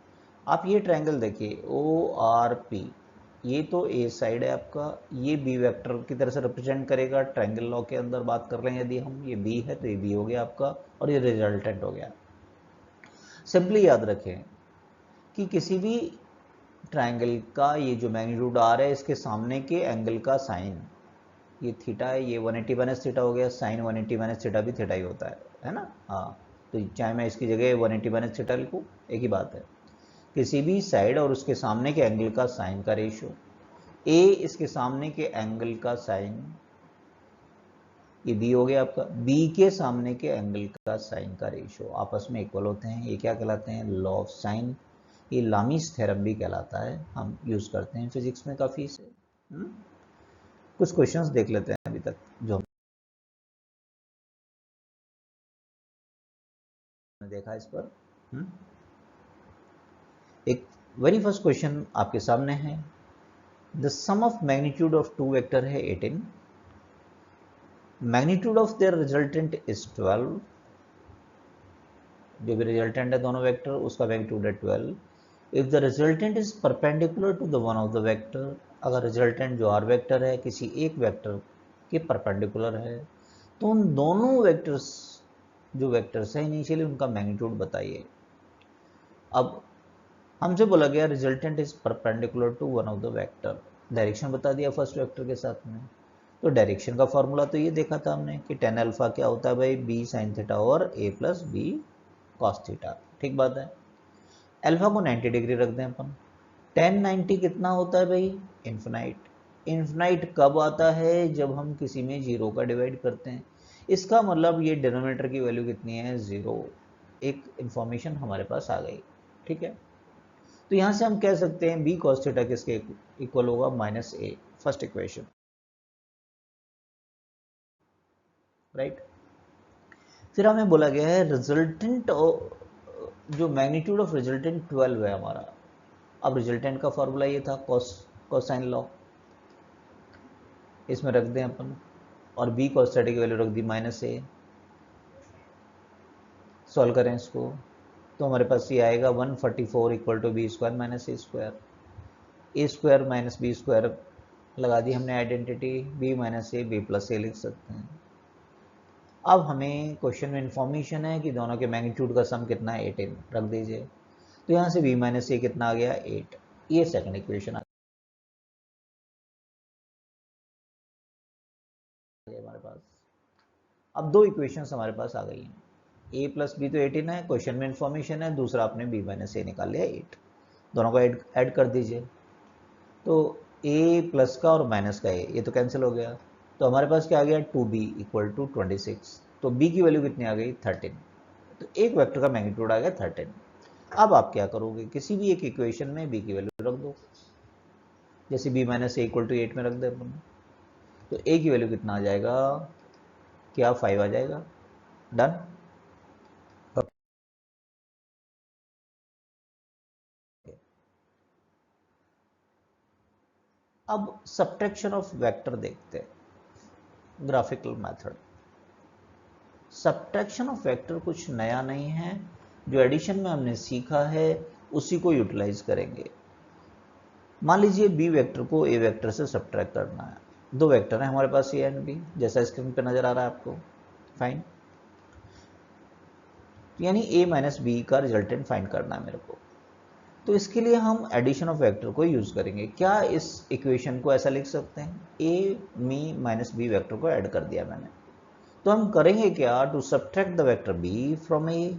आप ये ट्रायंगल देखिए ओ आर पी, ये तो ए साइड है आपका, ये बी वेक्टर की तरह से रिप्रेजेंट करेगा ट्रायंगल लॉ के अंदर बात कर रहे हैं यदि हम, ये बी है तो ये बी हो गया आपका, और ये रिजल्टेंट हो गया। सिंपली याद रखें कि किसी भी ट्रायंगल का ये जो मैग्नीट्यूड आर है, इसके सामने के एंगल का साइन, ये थीटा है, ये 180 माइनस थीटा हो गया, साइन 180 माइनस थीटा भी थीटा ही होता है ना। हाँ, तो चाहे मैं इसकी जगह 180 माइनस थीटा लिखूँ, एक ही बात है। किसी भी साइड और उसके सामने के एंगल का साइन का रेशियो, ए इसके सामने के एंगल का साइन, ये बी हो गया आपका, बी के सामने के एंगल का साइन का रेशियो आपस में इक्वल होते हैं, ये क्या कहलाते हैं? Law of sine. ये लामीस थ्योरम भी कहलाता है, हम यूज करते हैं फिजिक्स में काफी इसे। कुछ क्वेश्चंस देख लेते हैं अभी तक जो हमने देखा इस पर। एक वेरी फर्स्ट क्वेश्चन आपके सामने है, the sum of magnitude of two vector है 18, magnitude of their resultant is 12, जो भी रिजल्टेंट है दोनों वेक्टर उसका मैग्नीट्यूड है 12। If the resultant is perpendicular to the one of the vector, अगर रिजल्टेंट जो आर वेक्टर है किसी एक वेक्टर के परपेंडिकुलर है, तो उन दोनों वेक्टर्स, जो वेक्टर्स है इनिशियली उनका मैग्नीट्यूड बताइए। अब हमसे बोला गया resultant is perpendicular to one of the vector, direction बता दिया फर्स्ट वेक्टर के साथ में, तो डायरेक्शन का फॉर्मूला तो ये देखा था हमने कि टेन अल्फा क्या होता है भाई, बी साइन थीटा और ए प्लस बी कॉस थीटा। ठीक बात है। अल्फा को 90 डिग्री रख दें अपन। टेन 90 कितना होता है भाई, इन्फिनाइट। इन्फिनाइट कब आता है, जब हम किसी में जीरो का डिवाइड करते हैं। इसका मतलब ये डिनोमिनेटर की वैल्यू कितनी है, जीरो। एक इंफॉर्मेशन हमारे पास आ गई। ठीक है, तो यहां से हम कह सकते हैं बी कॉस थीटा किसके इक्वल होगा, माइनस ए, फर्स्ट इक्वेशन, राइट। फिर हमें बोला गया है रिजल्टेंट, जो मैग्नीट्यूड ऑफ रिजल्टेंट 12 है हमारा। अब रिजल्टेंट का फॉर्मूला ये था कोसाइन लॉ, इसमें रख दें अपन, और बी कॉस थीटा की वैल्यू रख दी माइनस ए। सॉल्व करें इसको तो हमारे पास ये आएगा 144 equal to B square minus A square. A square minus B square लगा दी हमने identity, B minus A B plus A लिख सकते हैं। अब हमें क्वेश्चन में इंफॉर्मेशन है कि दोनों के मैग्नीट्यूड का सम कितना है, 18 रख दीजिए। तो यहाँ से बी माइनस ए कितना आ गया, 8। ये सेकंड इक्वेशन आ गया हमारे पास। अब दो इक्वेशंस हमारे पास आ गई हैं, ए प्लस बी तो 18 है, क्वेश्चन में इंफॉर्मेशन है, दूसरा आपने बी माइनस ए निकाल लिया 8। दोनों को ऐड कर दीजिए। तो ए प्लस का और माइनस का ए, ये तो कैंसिल हो गया। तो हमारे पास क्या आ गया, 2b इक्वल टू 26। तो b की वैल्यू कितनी आ गई, 13। तो एक वेक्टर का मैग्नीट्यूड आ गया 13। अब आप क्या करोगे, किसी भी एक इक्वेशन में b की वैल्यू रख दो, जैसे b minus A equal to 8 में रख दे अपन। तो a की वैल्यू कितना आ जाएगा, क्या 5 आ जाएगा। डन। अब सब्ट्रैक्शन ऑफ वेक्टर देखते हैं, graphical method. Subtraction of vector कुछ नया नहीं है, जो एडिशन में हमने सीखा है उसी को यूटिलाइज करेंगे। मान लीजिए बी वेक्टर को ए वेक्टर से सब्ट्रैक्ट करना है। दो वेक्टर है हमारे पास ए एंड बी, जैसा स्क्रीन पे नजर आ रहा है आपको। फाइन, यानी ए माइनस बी का रिजल्टेंट फाइंड करना है मेरे को। तो इसके लिए हम एडिशन ऑफ वेक्टर को यूज करेंगे। क्या इस इक्वेशन को ऐसा लिख सकते हैं, ए मी माइनस बी वेक्टर को ऐड कर दिया मैंने। तो हम करेंगे क्या, to subtract the vector B from A,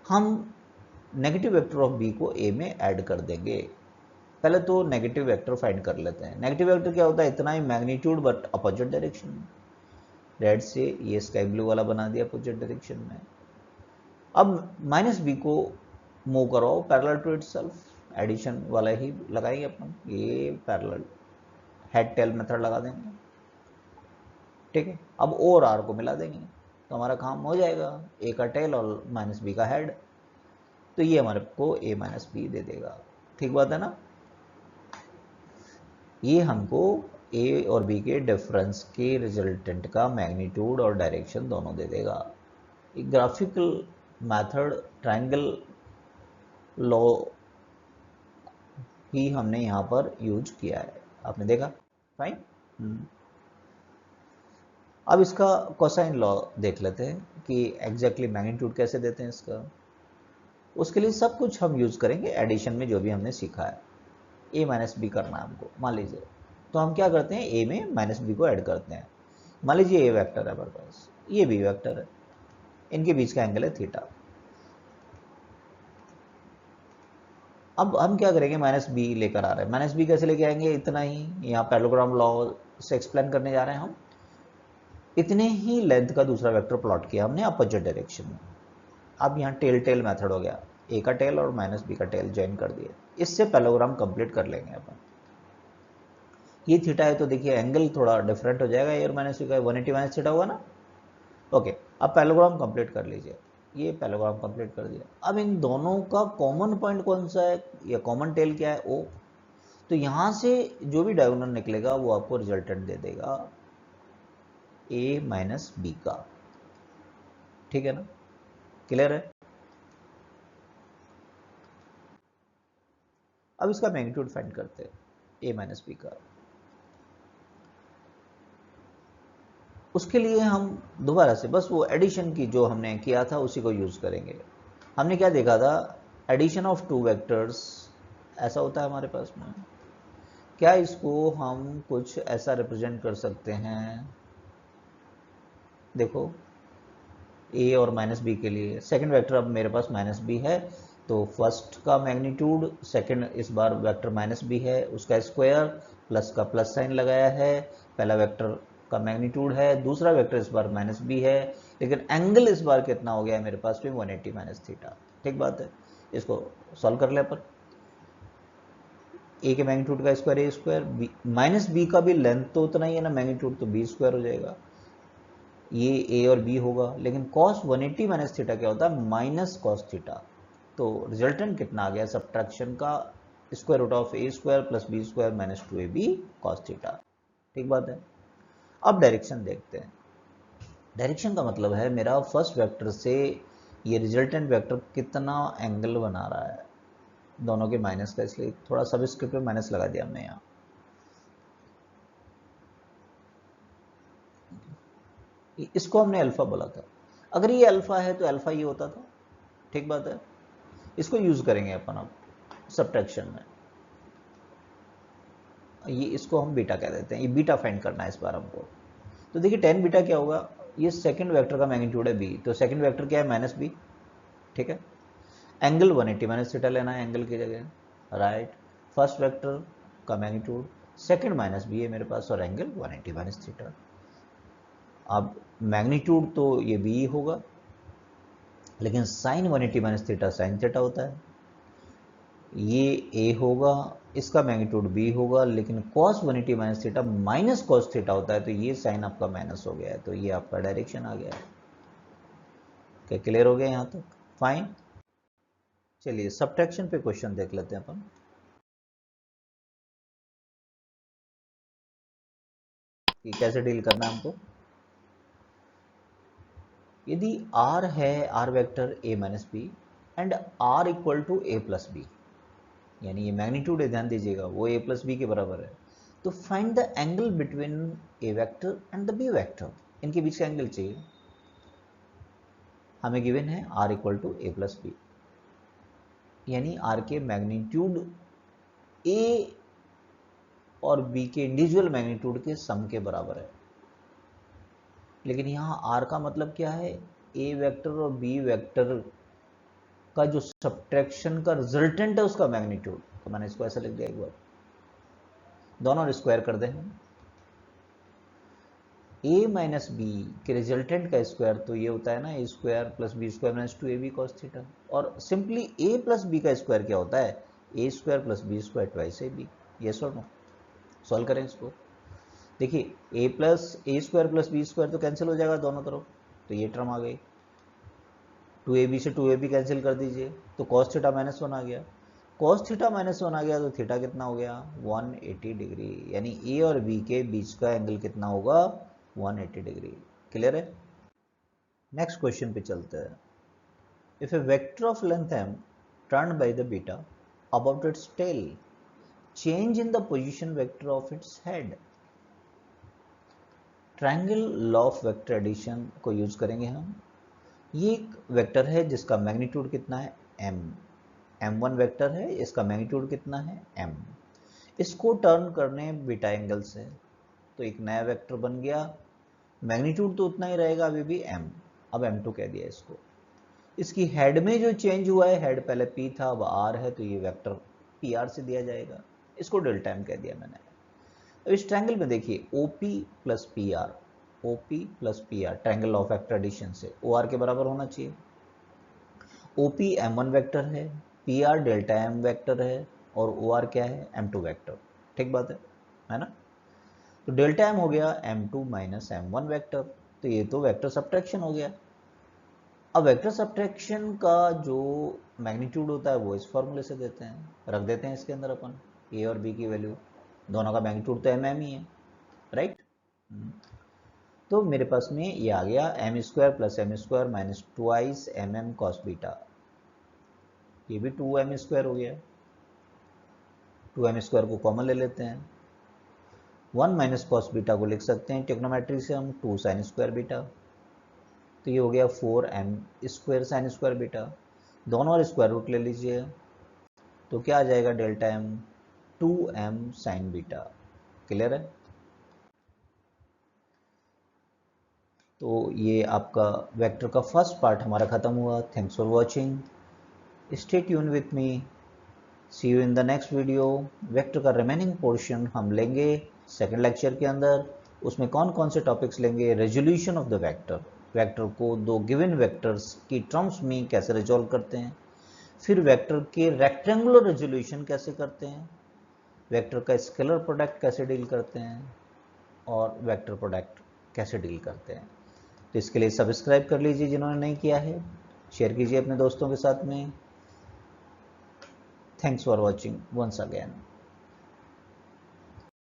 हम नेगेटिव वेक्टर ऑफ बी को ए में ऐड कर देंगे। पहले तो नेगेटिव वेक्टर फाइंड कर लेते हैं। नेगेटिव वेक्टर क्या होता है, इतना ही मैग्नीट्यूड बट अपोजिट डायरेक्शन में। रेड से ये स्काई ब्लू वाला बना दिया अपोजिट डायरेक्शन में। अब माइनस बी को मूव करवाओ पैरेलल टू इटसेल्फ, एडिशन वाला ही लगाएंगे अपन, ये पैरेलल हेड टेल मेथड लगा देंगे। ठीक है, अब ओ और आर को मिला देंगे तो हमारा काम हो जाएगा, ए का टेल और माइनस बी का हेड। तो ये हमारे को ए माइनस बी दे देगा। ठीक बात है ना। ये हमको ए और बी के डिफरेंस के रिजल्टेंट का मैग्नीट्यूड और डायरेक्शन दोनों दे देगा। एक ग्राफिकल मेथड ट्रायंगल लॉ ही हमने यहाँ पर यूज किया है, आपने देखा। फाइन। अब इसका कोसाइन लॉ देख लेते हैं कि एग्जैक्टली मैग्नीट्यूड कैसे देते हैं इसका। उसके लिए सब कुछ हम यूज करेंगे एडिशन में जो भी हमने सीखा है। ए माइनस बी करना है हमको, मान लीजिए। तो हम क्या करते हैं, ए में माइनस बी को ऐड करते हैं। मान लीजिए ए वेक्टर है हमारे पास, ये बी वेक्टर है, इनके बीच का एंगल है थीटा। अब हम क्या करेंगे, माइनस बी लेकर आ रहे हैं। माइनस बी कैसे लेके आएंगे, इतना ही, यहाँ पैरेललोग्राम लॉ से एक्सप्लेन करने जा रहे हैं हम। इतने ही लेंथ का दूसरा वेक्टर प्लॉट किया हमने अपोजिट डायरेक्शन में। अब यहाँ टेल टेल मेथड हो गया, ए का टेल और माइनस बी का टेल ज्वाइन कर दिए। इससे पैरेललोग्राम कंप्लीट कर लेंगे अपन। ये थीटा है तो देखिए एंगल थोड़ा डिफरेंट हो जाएगा, ए और माइनस बी का 180 माइनस थीटा होगा ना। ओके, अब पैरेललोग्राम कंप्लीट कर लीजिए। ये पैरेललोग्राम कंप्लीट कर दिया। अब इन दोनों का कॉमन पॉइंट कौन सा है, या कॉमन टेल क्या है, ओ। तो यहां से जो भी डायगोनल निकलेगा वो आपको रिजल्टेंट दे देगा ए माइनस बी का। ठीक है ना, क्लियर है। अब इसका मैग्नीट्यूड फाइंड करते हैं, ए माइनस बी का। उसके लिए हम दोबारा से बस वो एडिशन की जो हमने किया था उसी को यूज करेंगे। हमने क्या देखा था, एडिशन ऑफ टू वेक्टर्स ऐसा होता है हमारे पास में। क्या इसको हम कुछ ऐसा रिप्रेजेंट कर सकते हैं, देखो ए और माइनस बी के लिए सेकंड वेक्टर अब मेरे पास माइनस बी है, तो फर्स्ट का मैग्नीट्यूड, सेकंड इस बार वेक्टर माइनस बी है उसका स्क्वायर प्लस का प्लस साइन लगाया है, पहला वेक्टर का मैग्नीट्यूड है, दूसरा वेक्टर इस बार माइनस बी है, लेकिन एंगल इस बार कितना हो गया है मेरे पास में 180 माइनस थीटा। ठीक बात है, इसको सॉल्व कर ले अपन। ए के मैग्नीट्यूड का square A square, minus B का भी लेंथ तो उतना ही है ना मैग्नीट्यूड, तो बी स्क्वायर हो जाएगा, ये ए और बी होगा, लेकिन कॉस 180 माइनस थीटा क्या होता है, माइनस कॉस थीटा, तो रिजल्टेंट कितना आ गया सब्ट्रैक्शन का, square root of A square plus B square minus 2ab cos theta. ठीक बात है। अब डायरेक्शन देखते हैं। डायरेक्शन का मतलब है मेरा फर्स्ट वेक्टर से ये रिजल्टेंट वेक्टर कितना एंगल बना रहा है, दोनों के माइनस का, इसलिए थोड़ा सबस्क्रिप्ट में माइनस लगा दिया हमने यहाँ। इसको हमने अल्फा बोला था, अगर ये अल्फा है तो अल्फा ये होता था। ठीक बात है, इसको यूज करेंगे अपन अब सब्ट्रैक्शन में, ये इसको हम बीटा कह देते हैं, ये बीटा फाइंड करना है इस बार हमको। तो देखिए टेन बीटा क्या होगा, ये सेकंड वेक्टर का मैग्नीट्यूड है बी, तो सेकंड वेक्टर क्या है माइनस बी। ठीक है, एंगल 180 माइनस थीटा लेना है एंगल की जगह, राइट। फर्स्ट वेक्टर का मैग्नीट्यूड, सेकंड माइनस बी है मेरे पास, और एंगल 180 माइनस थीटा। अब मैग्नीट्यूड तो ये बी होगा, लेकिन sine 180 minus theta sine theta होता है, ये ए होगा, इसका मैग्नीट्यूड बी होगा, लेकिन cos 180 minus theta minus cos theta होता है, तो ये साइन आपका माइनस हो गया है, तो ये आपका डायरेक्शन आ गया है। क्या क्लियर हो गया यहां तक? फाइन। चलिए सब्ट्रैक्शन पे क्वेश्चन देख लेते हैं अपन। कि कैसे डील करना है हमको। यदि r है r vector a minus B and r equal to a plus B, यानी ये मैग्नीट्यूड है, ध्यान दीजिएगा वो a प्लस बी के बराबर है, तो find the angle between a vector and the b vector, इनके बीच का एंगल चाहिए। हमें गिवन है r equal to a plus B, यानी r के मैग्नीट्यूड a और b के इंडिविजुअल मैग्नीट्यूड के सम के बराबर है। लेकिन यहाँ r का मतलब क्या है, a वेक्टर और b वेक्टर का जो सब्ट्रैक्शन का रिजल्टेंट है उसका मैग्नीट्यूड, तो मैंने इसको ऐसा लिख दिया एक बार, दोनों स्क्वायर कर दें। a माइनस बी के रिजल्टेंट का स्क्वायर तो ये होता है ना A square plus B square minus 2ab cos theta, और सिंपली a प्लस बी का स्क्वायर क्या होता है, A square plus B square twice ab। Yes और नो? सॉल्व करें इसको। देखिए a plus A square plus B square तो कैंसिल हो जाएगा दोनों तरफ, तो ये टर्म आ गई, 2ab से 2ab कैंसिल कर दीजिए, तो कॉस थीटा माइनस 1 आ गया, कॉस थीटा माइनस 1 आ गया, तो थीटा कितना हो गया 180 डिग्री, यानी ए और बी के बीच का एंगल कितना होगा 180 डिग्री। क्लियर है? नेक्स्ट क्वेश्चन पे चलते हैं। If A vector of length m turn by the beta about its tail, change in the position vector of its head. Triangle law of vector addition को use करेंगे हम। ये एक vector है जिसका मैग्नीट्यूड कितना है m, m1 वेक्टर है, इसका मैग्नीट्यूड कितना है m, इसको टर्न करने बीटा एंगल से, तो एक नया वेक्टर बन गया, मैग्नीट्यूड तो उतना ही रहेगा अभी भी m, अब m2 कह दिया इसको। इसकी हेड में जो चेंज हुआ है, हेड पहले p था अब r है, तो ये वेक्टर pr से दिया जाएगा, इसको डेल्टा m कह दिया मैंने। अब इस ट्रायंगल में देखिए OP plus P R, OP plus P R triangle of vector addition से OR के बराबर होना चाहिए। OP m1 वेक्टर है, PR डेल्टा m वेक्टर है, और OR क्या है m2 वेक्टर। ठीक बात है ना? तो डेल्टा m हो गया m2 माइनस m1 वेक्टर, तो ये तो वेक्टर सब्ट्रैक्शन हो गया। अब वेक्टर सब्ट्रैक्शन का जो मैग्नीट्यूड होता है वो इस फॉर्मूले से देते हैं, रख देते हैं इसके अंदर अपन a और b की वैल्यू, दोनों का मैग्नीट्यूड तो mm ही है, राइट। तो मेरे पास में ये आ गया M square plus M square minus twice M M cos beta, ये भी 2m स्क्वायर हो गया, 2m स्क्वायर को कॉमन ले लेते हैं, 1 माइनस कॉस बीटा को लिख सकते हैं टेक्नोमेट्री से हम 2 साइन स्क्वायर बीटा, तो ये हो गया 4m square sine square beta, दोनों और स्क्वायर रूट ले लीजिए, तो क्या आ जाएगा delta m 2m sin beta. Clear है? तो ये आपका वेक्टर का फर्स्ट पार्ट हमारा खत्म हुआ। Thanks for watching, stay tune with me, see you in the next video. Vector का रिमेनिंग पोर्शन हम लेंगे सेकेंड लेक्चर के अंदर। उसमें कौन कौन से टॉपिक्स लेंगे? Resolution of the vector, vector को दो गिवन वेक्टर्स की टर्म्स में कैसे रिजॉल्व करते हैं, फिर वेक्टर के रेक्टेंगुलर रेजोल्यूशन कैसे करते हैं, वेक्टर का स्केलर प्रोडक्ट कैसे डील करते हैं, और वेक्टर प्रोडक्ट कैसे डील करते हैं। तो इसके लिए सब्सक्राइब कर लीजिए जिन्होंने नहीं किया है, शेयर कीजिए अपने दोस्तों के साथ में। Thanks for watching once again.